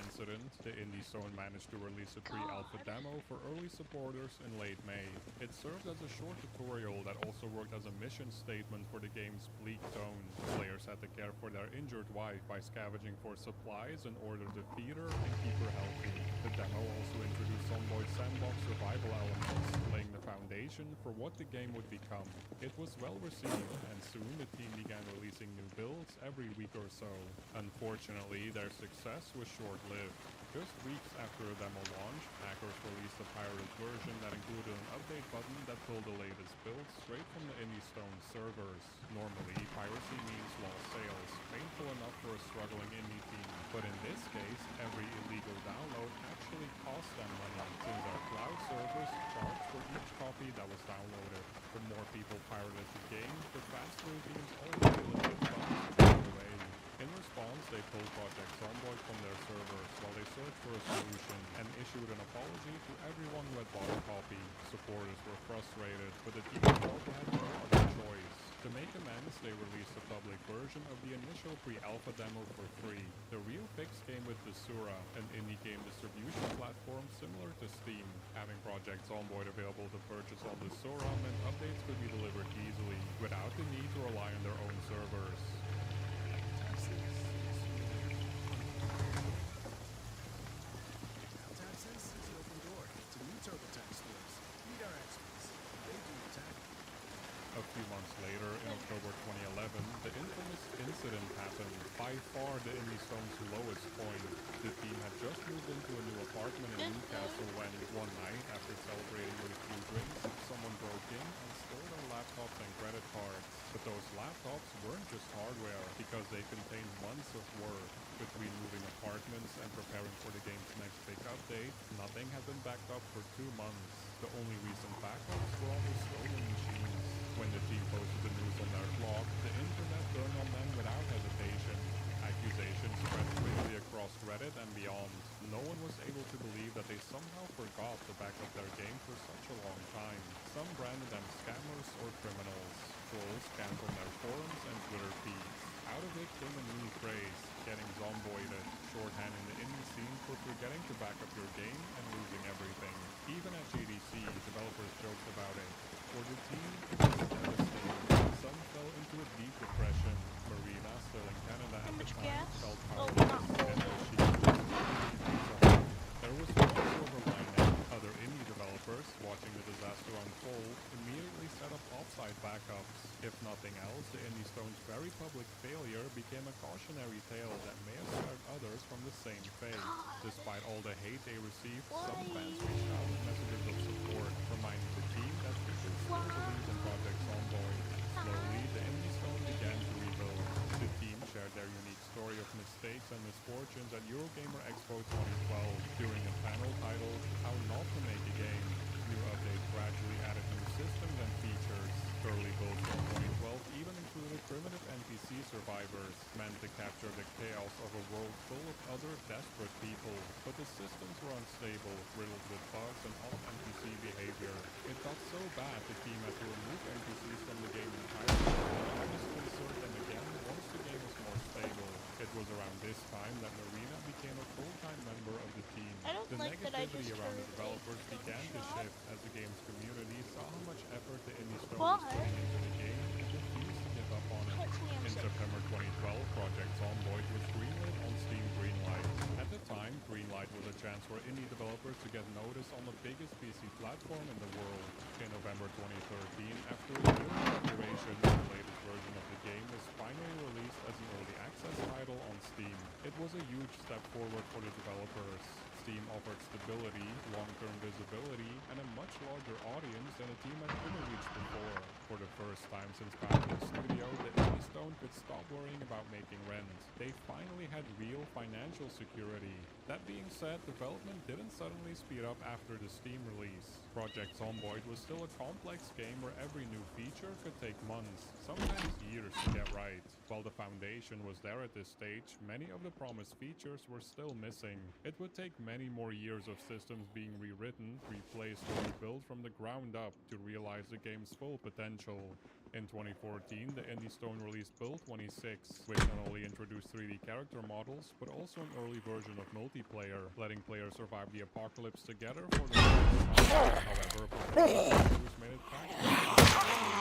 F: incident, the Indie Stone managed to release a pre-alpha demo for early supporters in late May. It served as a short tutorial that also worked as a mission statement for the game's bleak tone. Players had to care for their injured wife by scavenging for supplies in order to feed her and keep her healthy. The demo also introduced Zomboid sandbox survival elements, laying the foundation for what the game would become. It was well received, and soon the team began releasing new builds every week or so. Unfortunately, their success was short-lived. Just weeks after the demo launch, hackers released a pirated version that included an update button that pulled the latest builds straight from the Indie Stone servers. Normally, piracy means lost sales, painful enough for a struggling indie team. But in this case, every illegal download actually cost them money, since our cloud servers charged for each copy that was downloaded. The more people pirated the game, the faster the game's already limited funds went away. In response, they pulled Project Zomboid from their servers while they searched for a solution and issued an apology to everyone who had bought a copy. Supporters were frustrated, but the team felt they had no other choice. To make amends, they released a public version of the initial pre-alpha demo for free. The real fix came with Desura, an indie game distribution platform similar to Steam. Having Project Zomboid available to purchase on Desura meant updates could be delivered easily, without the need to rely on their own servers. A few months later, in October 2011, the infamous incident happened, by far the Indie Stone's lowest point. The team had just moved into a new apartment in Newcastle when, one night, after celebrating with a few drinks, someone broke in and stole their laptops and credit cards. But those laptops weren't just hardware, because they contained months of work. Between moving apartments and preparing for the game's next big update, nothing had been backed up for 2 months. The only recent backups were on the stolen machines. When the team posted the news on their blog, the internet turned on them without hesitation. Accusations spread quickly across Reddit and beyond. No one was able to believe that they somehow forgot to back up their game for such a long time. Some branded them scammers or criminals. Trolls canceled their forums and Twitter feeds. Out of it came a new phrase, getting zomboided, shorthand in the indie scene for forgetting to back up your game and losing everything. Even at GDC, developers joked about it. For the team, it was devastating. Some fell into a deep depression. Marina, still in Canada at the time, felt powerless. a cautionary tale that may have scared others from the same fate. Despite all the hate they received, some fans reached out with messages of support, reminding the team that people still believe in Project Zomboid. Slowly, the indie stone began to rebuild. The team shared their unique story of mistakes and misfortunes at Eurogamer Expo 2012 during a panel titled How Not to Make a Game. New updates gradually added new systems and features. Early builds from 2012 even included primitive NPC survivors, meant to capture the chaos of a world full of other desperate people. But the systems were unstable, riddled with bugs and odd NPC behavior. It got so bad the team had to remove NPCs from the game entirely and almost insert them again once the game was more stable. It was around this time that Marina became a full-time member of the team. The negativity around the developers began to shift as the game's community saw how much effort the indie stone was putting into the game and refused to give up on it. In September 2012, Project Zomboid was greenlit on Steam Greenlight. At the time, Greenlight was a chance for indie developers to get noticed on the biggest PC platform in the world. In November 2013, after a year of preparation, the latest version of the game was finally released as an early access title on Steam. It was a huge step forward for the developers. Steam offered stability, long-term visibility, and a much larger audience than a team had ever reached before. For the first time since founding the studio, the indie stone could stop worrying about making rent. They finally had real financial security. That being said, development didn't suddenly speed up after the Steam release. Project Zomboid was still a complex game where every new feature could take months, sometimes years to get right. While the foundation was there at this stage, many of the promised features were still missing. It would take many more years of systems being rewritten, replaced, or rebuilt from the ground up to realize the game's full potential. In 2014, the indie stone released Build 26, which not only introduced 3D character models, but also an early version of multiplayer, letting players survive the apocalypse together for the first time. However, performance made it practical,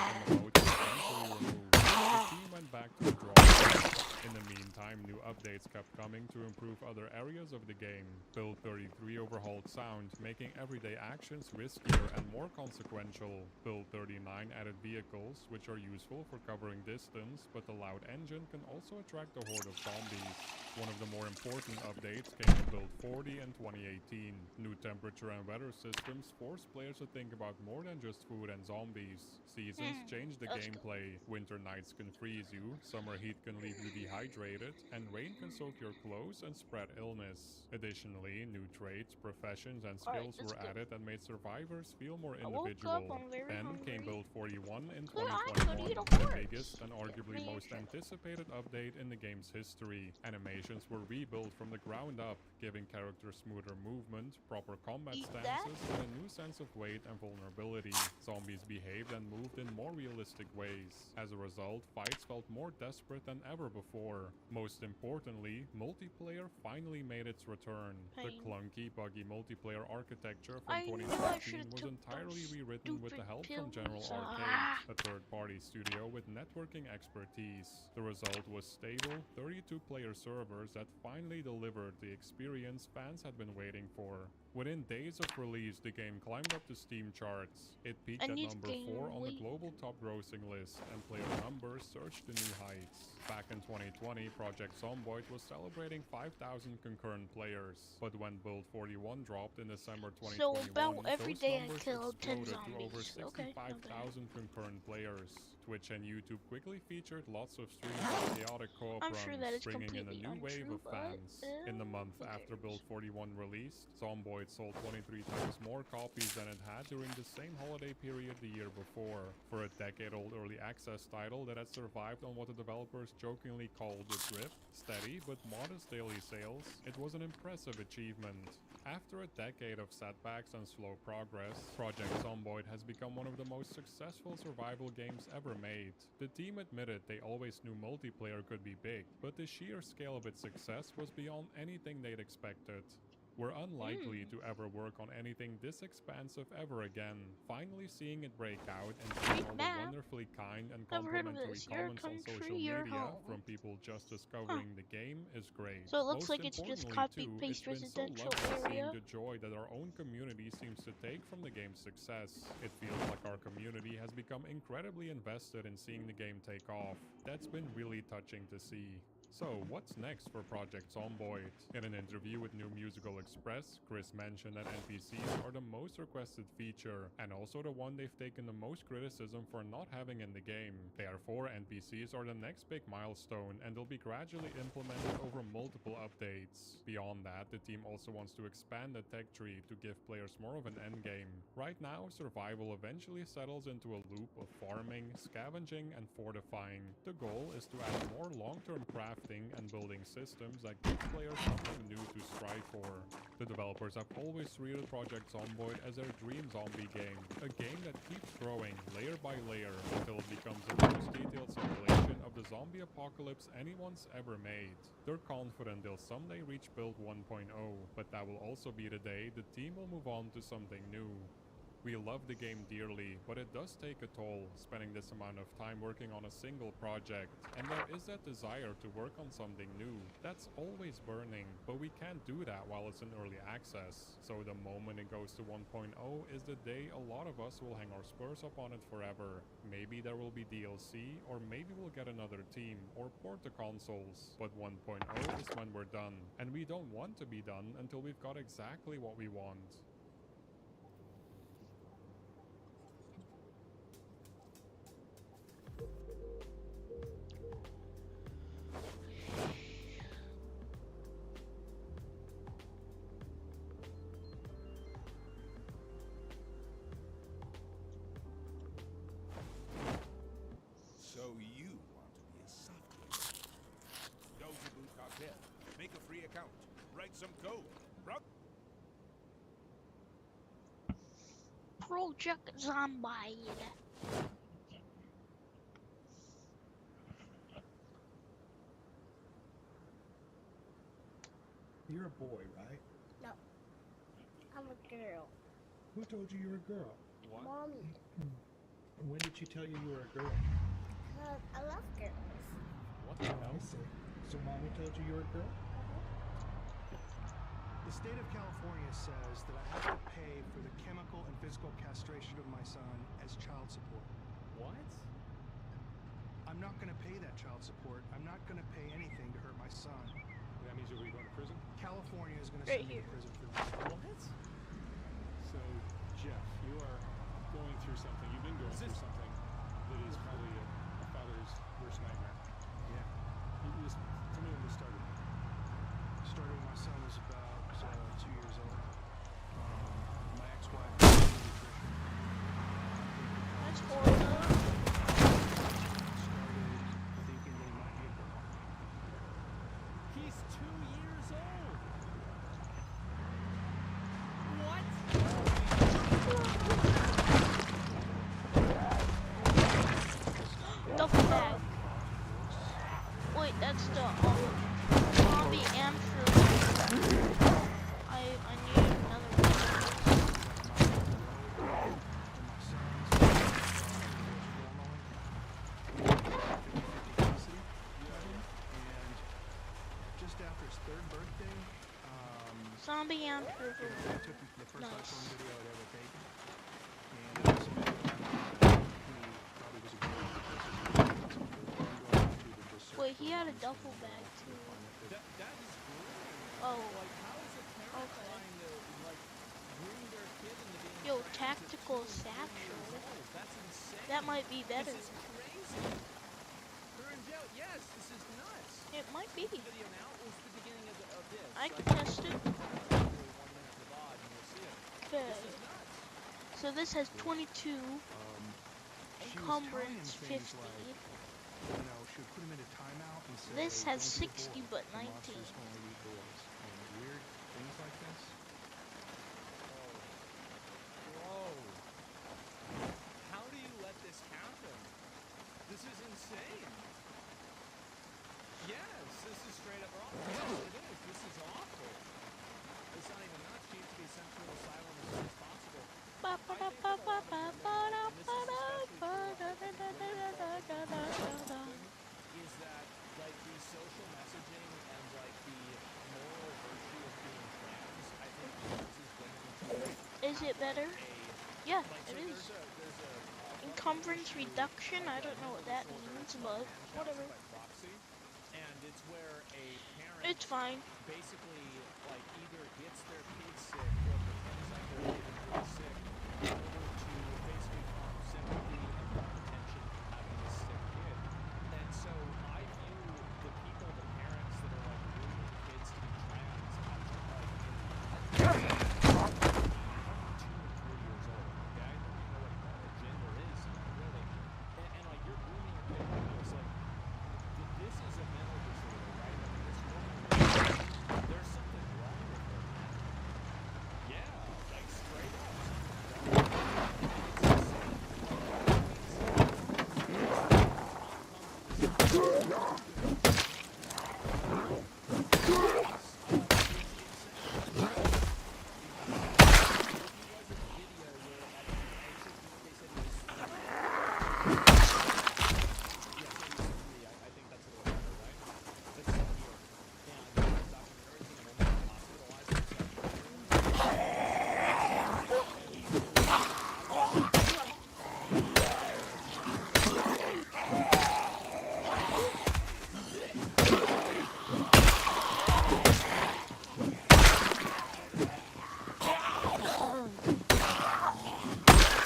F: and the mode was eventually removed. The team went back to the drawing board. In the meantime, new updates kept coming to improve other areas of the game. Build 33 overhauled sound, making everyday actions riskier and more consequential. Build 39 added vehicles, which are useful for covering distance, but the loud engine can also attract a horde of zombies. One of the more important updates came in Build 40 in 2018. New temperature and weather systems forced players to think about more than just food and zombies. Seasons changed the gameplay. Winter nights can freeze you, summer heat can leave you dehydrated, and rain can soak your clothes and spread illness. Additionally, new traits, professions, and skills were added that made survivors feel more individual. Then came Build 41 in 2021, the biggest and arguably most anticipated update in the game's history. Animations were rebuilt from the ground up, giving characters smoother movement, proper combat stances, and a new sense of weight and vulnerability. Zombies behaved and moved in more realistic ways. As a result, fights felt more desperate than ever before. Most importantly, multiplayer finally made its return. The clunky, buggy multiplayer architecture from 2016 was entirely rewritten with the help from General Arcade, a third-party studio with networking expertise. The result was stable, 32-player servers that finally delivered the experience fans had been waiting for. Within days of release, the game climbed up the Steam charts. It peaked at number 4 on the global top grossing list, and player numbers surged to new heights. Back in 2020, Project Zomboid was celebrating 5,000 concurrent players. But when Build 41 dropped in December 2021, those numbers exploded to over 65,000 concurrent players. Twitch and YouTube quickly featured lots of streams of chaotic co-op runs, bringing in a new wave of fans. In the month after Build 41 released, Zomboid sold 23 times more copies than it had during the same holiday period the year before. For a decade-old early access title that had survived on what the developers jokingly called the drip, steady but modest daily sales, it was an impressive achievement. After a decade of setbacks and slow progress, Project Zomboid has become one of the most successful survival games ever made. The team admitted they always knew multiplayer could be big, but the sheer scale of its success was beyond anything they'd expected. We're unlikely to ever work on anything this expansive ever again. Finally seeing it break out and seeing all the wonderfully kind and complimentary comments on social media from people just discovering the game is great.
B: So it looks
F: Most
B: like it's just
F: importantly,
B: copy paste
F: it's been so
B: residential
F: lovely seeing
B: area.
F: the joy that our own community seems to take from the game's success. It feels like our community has become incredibly invested in seeing the game take off. That's been really touching to see. So, what's next for Project Zomboid? In an interview with New Musical Express, Chris mentioned that NPCs are the most requested feature, and also the one they've taken the most criticism for not having in the game. Therefore, NPCs are the next big milestone, and they'll be gradually implemented over multiple updates. Beyond that, the team also wants to expand the tech tree to give players more of an endgame. Right now, survival eventually settles into a loop of farming, scavenging, and fortifying. The goal is to add more long-term crafting and building systems that give players something new to strive for. The developers have always treated Project Zomboid as their dream zombie game, a game that keeps growing layer by layer until it becomes the most detailed simulation of the zombie apocalypse anyone's ever made. They're confident they'll someday reach build 1.0, but that will also be the day the team will move on to something new. We love the game dearly, but it does take a toll, spending this amount of time working on a single project. And there is that desire to work on something new. That's always burning, but we can't do that while it's in early access. So the moment it goes to 1.0 is the day a lot of us will hang our spurs up on it forever. Maybe there will be DLC, or maybe we'll get another team, or port the consoles. But 1.0 is when we're done, and we don't want to be done until we've got exactly what we want.
H: So you want to be a software? Go to Boot Cocktail. Make a free account. Write some code.
B: Project Zomboid.
I: You're a boy, right?
J: No, I'm a girl.
I: Who told you you were a girl?
F: What?
J: Mommy,
I: When did she tell you you were a girl?
J: because I love girls.
F: What the hell?
I: I see. So mommy told you you were a girl?
K: The state of California says that I have to pay for the chemical and physical castration of my son as child support.
F: What?
K: I'm not going to pay that child support. I'm not going to pay anything to hurt my son.
F: That means you'll be going to prison?
K: California is going to
B: Right
K: send me
B: here.
K: to prison for that.
F: What?
L: So, Jeff, you are going through something. You've been going through something that is probably a father's worst nightmare.
K: Yeah.
L: Just tell me when this started.
K: Started when my son was about 2 years old. My ex-wife was a pediatrician.
B: That's horrible.
K: Started thinking that he might be a girl.
L: He's 2 years old. What?
B: Duffel bag. Wait, that's the zombie amphib. I need another
K: Just after his third birthday,
B: one. Zombie amphib.
K: I took him to the first
B: Nice.
K: iPhone video I'd ever taken. And it was he probably was a girl because his name was I'm going to just search
B: Wait, he
K: for
B: had a
K: him
B: duffel
K: and
B: bag too.
K: find it.
L: That is great.
B: Oh,
L: Like, how is a parent
B: okay.
L: trying to, like, bring their kid into being
B: Yo,
L: trans at
B: tactical
L: 2
B: satchel.
L: years old? That's insane.
B: That might be better.
L: This is crazy. Her in jail. Yes, this is nuts.
B: It might be.
L: The video now was the beginning of this.
B: I can
L: Like,
B: test it.
L: probably 1 minute of the VOD and you'll see it.
B: Okay.
L: This is nuts.
B: So this has 22.
K: She was
B: Encumbrance
K: telling him things
B: 50.
K: like, you know, she would put him into timeout and say,
B: This has
K: "Don't be a
B: 60
K: boy.
B: but
K: The
B: 19.
K: monsters only eat boys," and weird things like this.
L: Whoa. How do you let this happen? This is insane. Yes, this is straight up wrong. Yes, it is. This is awful. It's not even nuts. She needs to be sent to an asylum as soon as possible. Is that like the social messaging and like the moral virtue of being trans? I think this is going to
B: Is it better? Yeah, it is.
L: There's a
B: Encumbrance reduction? I don't know what that means, but whatever.
L: by proxy, and it's where
B: It's fine.
L: basically like either gets their kids sick or pretends like they're getting really sick in order to basically garner sympathy and want attention for having this sick kid. And so I view the people, the parents that are like grooming kids to be trans as like probably 2 and 3 years old. Okay, I don't even know what a gender is, really. And like you're grooming your kid like this, like this is a mental disorder, right? I mean, this woman, there's something wrong with her, man. Yeah, like straight up.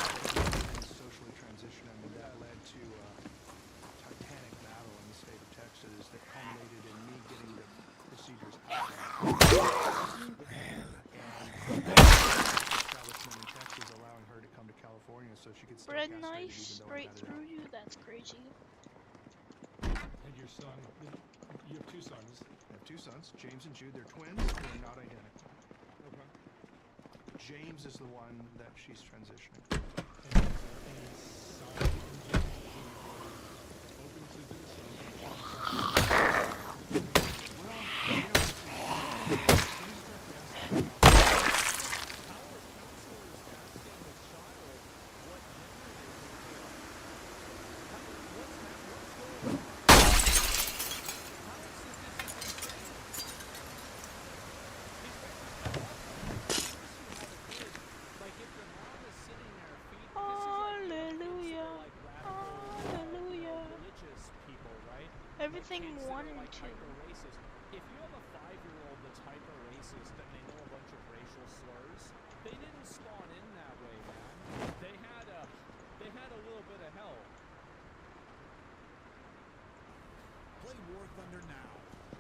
K: Socially transitioned, I mean, that led to a titanic battle in the state of Texas that culminated in me getting the procedures outlawed. And establishment in Texas allowing her to come to California so she could stay
B: Bread
K: castrated
B: nice
K: even though I
B: straight
K: had it
B: through
K: out.
B: you. That's crazy.
I: And your son, you have 2 sons.
K: I have 2 sons, James and Jude. They're twins. They're not identical.
I: Okay.
K: James is the one that she's transitioning.
I: And is there any sign in James who was open to this?
K: Well, you know,
B: Hallelujah. Hallelujah.
L: Religious people, right?
B: Everything
L: Kids that
B: 1
L: are,
B: and
L: like,
B: 2.
L: hyper-racist. If you have a 5-year-old that's hyper-racist and they know a bunch of racial slurs, they didn't spawn in that way, man. They had a little bit of help.
H: Play War Thunder now.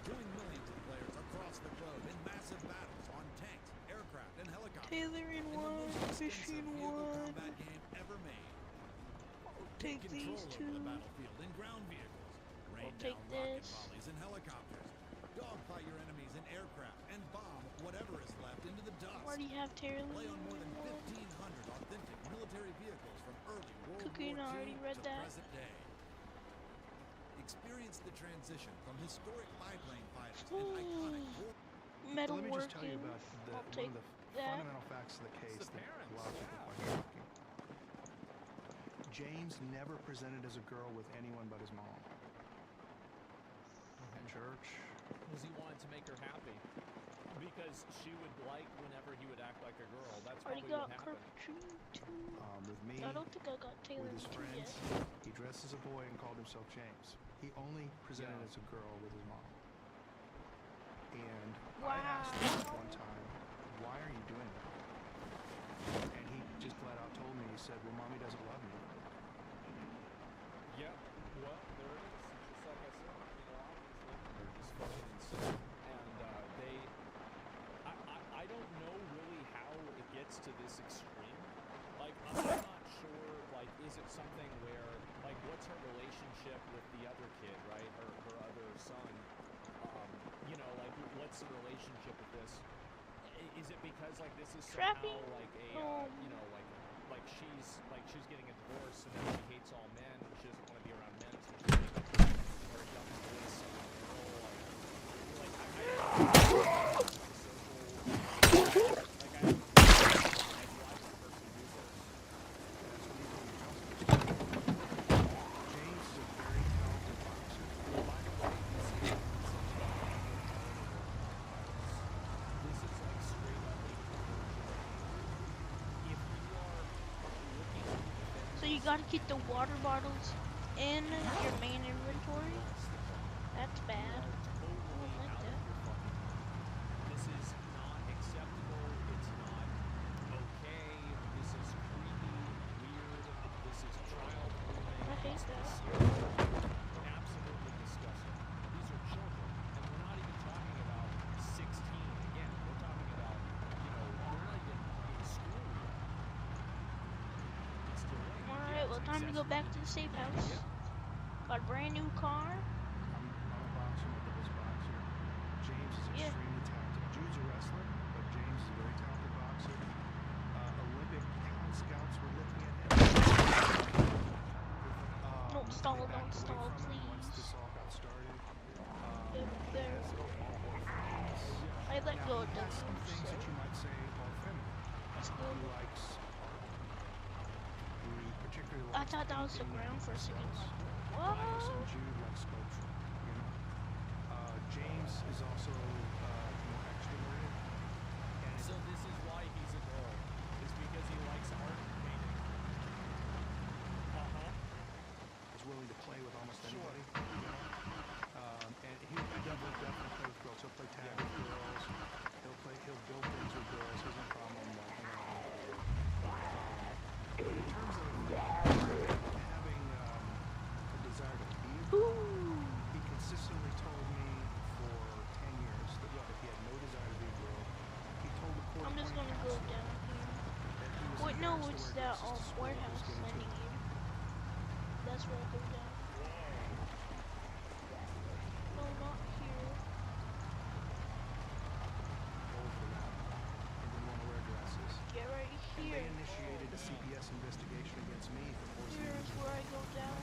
H: Join millions of players across the globe in massive battles on tanks, aircraft, and helicopters.
B: Tailoring
H: in the
B: 1,
H: most extensive
B: fishing
H: vehicle
B: 1.
H: combat game ever made.
B: Take
H: Control
B: these
H: over
B: 2.
H: the battlefield in ground vehicles. Rain
B: take
H: down rocket
B: this.
H: volleys in helicopters. Dogfight your enemies in aircraft and bomb whatever is left into the dust.
B: Why do you have
H: Play
B: Tailoring
H: on more than
B: 1?
H: 1,500 authentic military vehicles from early World
B: Cocoon,
H: War
B: I already
H: II
B: read
H: to
B: that.
H: present day. Experience the transition from historic biplane fighters and
B: Ooh.
H: iconic war.
B: Metal
K: Let me just tell you
B: working.
K: about
B: I'll
K: one
B: take
K: of the
B: that.
K: fundamental facts of the case
L: the
K: that
L: parents,
K: a lot of people
L: yeah.
K: find shocking. James never presented as a girl with anyone but his mom. At church.
L: Because he wanted to make her happy. Because she would like whenever he would act like a girl. That's
B: Already
L: probably what
B: got
L: happened.
B: cartoon 2.
K: With me,
B: I don't think I got
K: with
B: Tailoring
K: his
B: 2
K: friends,
B: yet.
K: he dressed as a boy and called himself James. He only presented
L: Yeah.
K: as a girl with his mom. And I
B: Wow.
K: asked him one time, why are you doing that? And he just flat out told me, he said, well, mommy doesn't love me.
L: Yeah, well, there it is. Just like I said, obviously, they're just fucking insane. And I don't know really how it gets to this extreme. Like, I'm not sure, like, is it something where, like, what's her relationship with the other kid, right? Her other son. You know, like, what's the relationship with this? Is it because, like, this is somehow,
B: Trapping?
L: like, a, you know, like she's getting a divorce and now she hates all men. She doesn't want to be around men, so she's making her a young boy son girl. Like I
K: James is a very talented boxer. By the way,
L: this is like straight up. If you are looking to defend,
B: So you gotta keep the water bottles in your main inventory? That's bad. I don't like that.
L: Absolutely disgusting. These are children, and we're not even talking about 16. Again, we're talking about, we're not even in school yet. It's delayed.
B: Alright, well, time to go back to the safe house.
L: Yeah.
B: Got a brand new car.
K: I'm a boxer, my brother's a boxer. James is extremely talented. Jude's a wrestler, but James is a very talented boxer. Olympic talent scouts were looking at him.
B: Don't stall, don't stall, please.
K: Once this all got started.
B: I let go of them.
K: Some things that you might say are feminine.
B: That's good.
K: He likes. He particularly
B: I
K: likes
B: thought that was the ground for a second. What?
K: And Jude likes sculpture. James is also more extroverted.
L: So this is why he's a girl. It's because he likes art and painting.
K: Is willing to play with almost anybody. And he'll definitely play with girls. He'll play tag with girls. He'll build things with girls. He has no problem in terms of having a desire to be a girl, he consistently told me for 10 years that he had no desire to be a girl. He told the court.
B: I'm just gonna go down here. Wait, no, it's that warehouse landing here. That's where I go down. No, not here.
K: Old for that. And didn't want to wear dresses.
B: Get right
K: And
B: here.
K: they initiated a CPS investigation against me for forcing me
B: Here's
K: to
B: where I go down.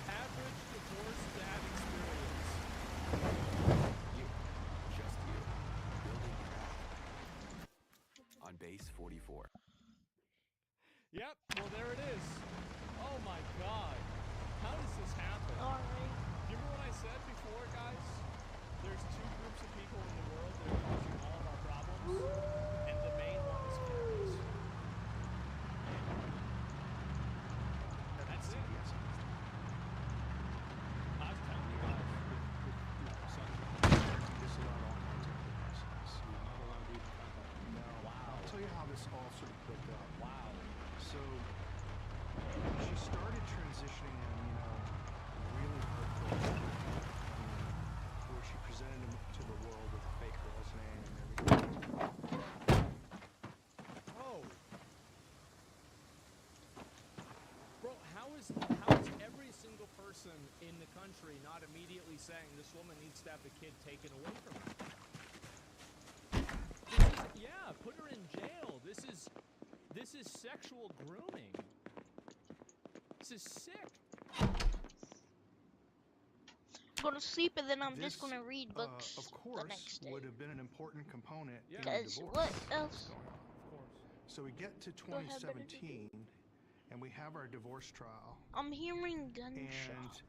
L: Average divorce dad experience.
G: Just you. Building your app. On base 44.
L: Yep, well there it is. Oh my god. How does this happen?
B: Alright.
L: You remember what I said before, guys? There's two groups of people in the world that are causing all of our problems, and the main one is parents. That's it. I was telling you guys.
K: Disallowed all contact with my sons. You're not allowed to even contact them. No. Wow. I'll tell you how this all sort of built up.
L: Wow.
K: So she started transitioning him, really hurtful. Where she presented him to the world with a fake girl's name and everything.
L: Oh. Bro, how is every single person in the country not immediately saying this woman needs to have the kid taken away from her? Yeah, put her in jail. This is sexual grooming. This is sick.
B: Go to sleep and then I'm just gonna read books
K: Of course,
B: the next day.
K: would have been an important component in the
B: Because
K: divorce.
B: what else?
K: Going on.
L: Of course.
K: So we get to
B: Go ahead, better
K: 2017, and we have our divorce trial.
B: I'm hearing
K: And
B: gunshots.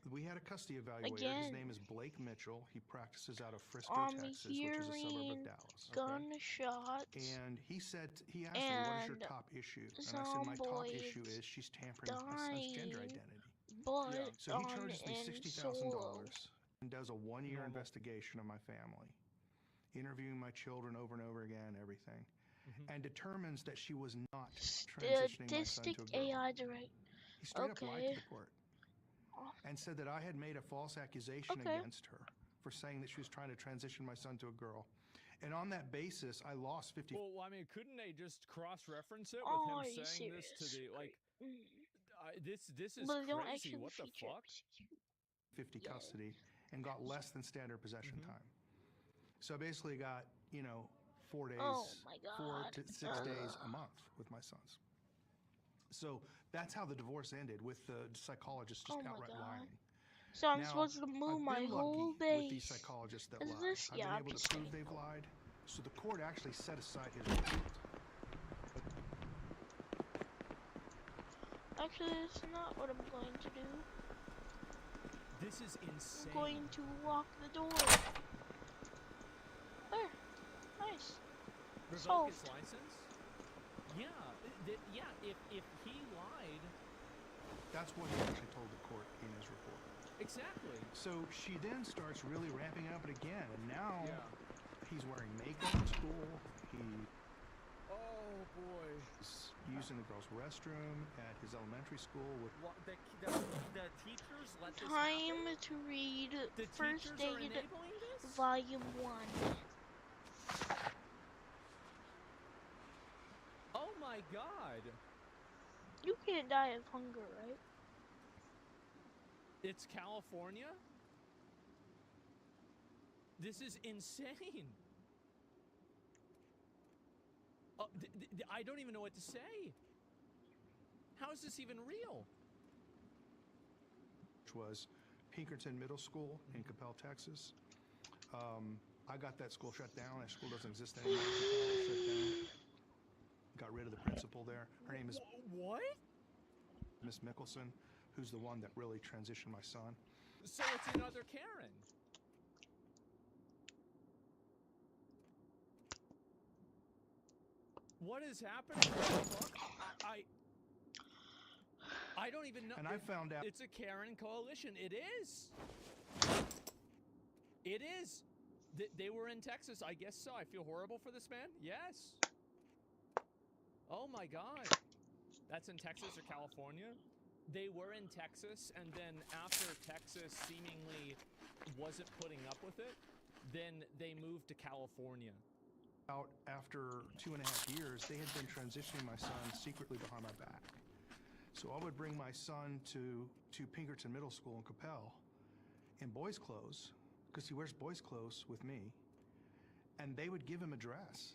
K: we had a custody evaluator. His
B: Again.
K: name is Blake Mitchell. He practices out of Frisco,
B: I'm
K: Texas, which is a suburb of
B: hearing
K: Dallas.
B: gunshots.
K: And he asked me, what is your top issue? And I said, my top issue is she's tampering with my son's gender
B: dying.
K: identity.
B: But
K: So he charges me $60,000 and does a one-year
L: Normal.
K: investigation of my family, interviewing my children over and over again, everything, and determines that she was not transitioning my son
B: Statistic
K: to a girl.
B: AI direct.
K: He straight up lied
B: Okay.
K: to the court and said that I had made a false accusation
B: Okay.
K: against her for saying that she was trying to transition my son to a girl. And on that basis, I lost 50.
L: Well, I mean, couldn't they just cross-reference it with
B: Oh, are
L: him
B: you
L: saying this to
B: serious?
L: the like? This is
B: But they don't
L: crazy.
B: actually
L: What the
B: feature
L: fuck?
K: 50 custody and got less than standard possession time. So I basically got, 4 days,
B: Oh my
K: 4
B: God.
K: to 6 days a month with my sons. So that's how the divorce ended, with the psychologist just
B: Oh my
K: outright
B: God.
K: lying.
B: So I'm
K: Now,
B: supposed to move
K: I've
B: my
K: been
B: whole
K: lucky with these
B: base.
K: psychologists that
B: Is
K: lie.
B: this?
K: I've
B: Yeah,
K: been
B: I'm
K: able to
B: just
K: prove
B: kidding.
K: they've lied. So the court actually set aside his report.
B: Actually, that's not what I'm going to do.
L: This is insane.
B: I'm going to lock the door. There. Nice.
L: Revoke
B: Solved.
L: his license? Yeah, if he lied.
K: That's what he actually told the court in his report.
L: Exactly.
K: So she then starts really ramping up it again, and now
L: Yeah.
K: he's wearing makeup at school.
L: Oh boy.
K: Using the girls' restroom at his elementary school with
L: What, the teachers let this
B: Time
L: happen?
B: to read
L: The
B: First
L: teachers are
B: Aid
L: enabling this?
B: Volume 1.
L: Oh my god.
B: You can't die of hunger, right?
L: It's California? This is insane. I don't even know what to say. How is this even real?
K: which was Pinkerton Middle School in Capel, Texas. I got that school shut down. That school doesn't exist anymore. Shut down. Got rid of the principal there. Her name is
L: what?
K: Miss Mickelson, who's the one that really transitioned my son.
L: So it's another Karen. What is happening? I don't even know.
K: And I found out
L: it's a Karen coalition. It is. It is. They were in Texas. I guess so. I feel horrible for this man. Yes. Oh my God. That's in Texas or California? They were in Texas, and then after Texas seemingly wasn't putting up with it, then they moved to California.
K: Out after 2.5 years, they had been transitioning my son secretly behind my back. So I would bring my son to Pinkerton Middle School in Capel in boys' clothes, because he wears boys' clothes with me, and they would give him a dress.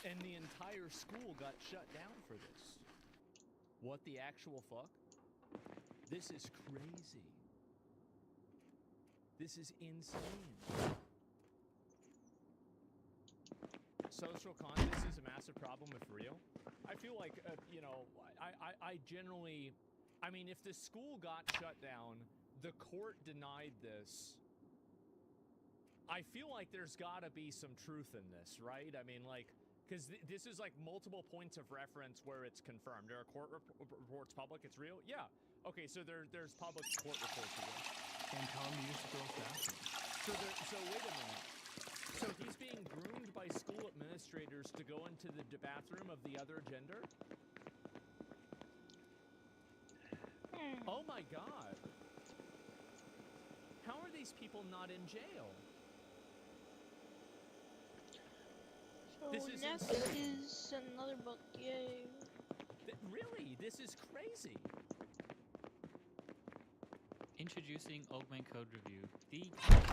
L: And the entire school got shut down for this. What the actual fuck? This is crazy. This is insane. Social conscience is a massive problem if real. I feel like, you know, I generally, I mean, if the school got shut down, the court denied this, I feel like there's gotta be some truth in this, right? I mean, like, because this is like multiple points of reference where it's confirmed. There are court reports public, it's real? Yeah. Okay, so there's public court reports of this.
K: And tell him to use the girls' bathroom.
L: So wait a minute. So he's being groomed by school administrators to go into the bathroom of the other gender? Oh my God. How are these people not in jail?
B: So
L: This is
B: next
L: insane.
B: is another book, yay.
L: Really? This is crazy.
M: Introducing Augment Code Review, the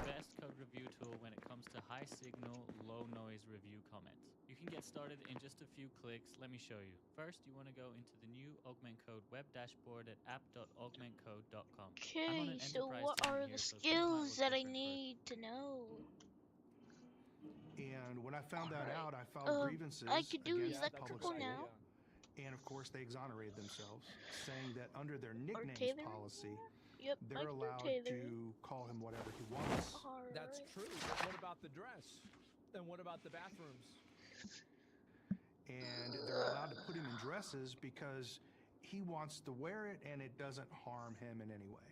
M: best code review tool when it comes to high signal, low noise review comments. You can get started in just a few clicks. Let me show you. First, you want to go into the new Augment Code web dashboard at app.augmentcode.com.
B: Okay, so what are the skills that I need to know?
K: And when I found that out, I filed grievances
B: I could do
K: against the public
B: electrical
K: school.
B: now.
K: And of course, they exonerated themselves, saying that under their nicknames policy, they're allowed to call him whatever he wants.
L: That's true. But what about the dress? And what about the bathrooms?
K: And they're allowed to put him in dresses because he wants to wear it and it doesn't harm him in any way.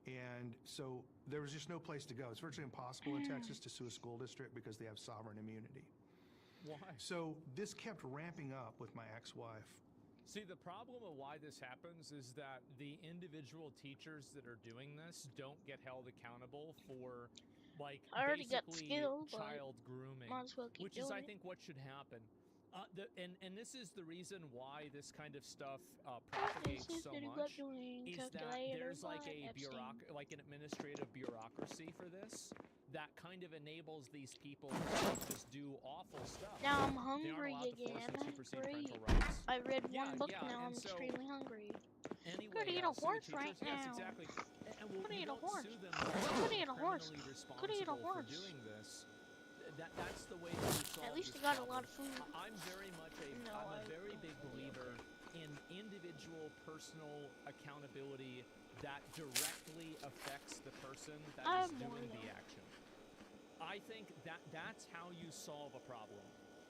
K: And so there was just no place to go. It's virtually impossible in Texas to sue a school district because they have sovereign immunity.
L: Why?
K: So this kept ramping up with my ex-wife.
L: See, the problem of why this happens is that the individual teachers that are doing this don't get held accountable for, like,
B: I already got the
L: basically
B: skill, but
L: child grooming,
B: might as well keep
L: which is, I
B: doing it.
L: think, what should happen. And this is the reason why this kind of stuff propagates so much, is that there's like a like an administrative bureaucracy for this that kind of enables these people to just do awful stuff.
B: Now I'm
L: They aren't
B: hungry
L: allowed to force
B: again.
L: them to supersede
B: Great.
L: parental rights.
B: I read one book
L: yeah,
B: now.
L: and
B: I'm
L: so-
B: extremely hungry.
L: Anyway,
B: Could eat a
L: so the
B: horse
L: teachers-
B: right
L: yes,
B: now.
L: exactly. And well,
B: Could
L: you
B: eat a
L: don't
B: horse.
L: sue them
B: Could eat a horse.
L: criminally
B: Could eat a
L: responsible for
B: horse.
L: doing this. That's the way that you solve
B: At least
L: this
B: I got a
L: problem.
B: lot of food.
L: I'm very much I'm a very big believer in individual personal accountability that directly affects the person that
B: I
L: is
B: have more
L: doing
B: now.
L: the action. I think that's how you solve a problem.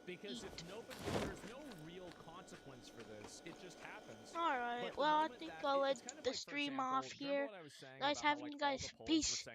L: Because if nobody, there's no real consequence for this. It just happens.
B: Alright,
L: But the
B: well, I
L: moment
B: think
L: that
B: I'll
L: it's
B: end
L: kind of
B: the
L: like, for
B: stream
L: example,
B: off
L: remember
B: here.
L: what I was saying
B: Nice
L: about how
B: having
L: like
B: you
L: all
B: guys.
L: the polls were
B: Peace.
L: saying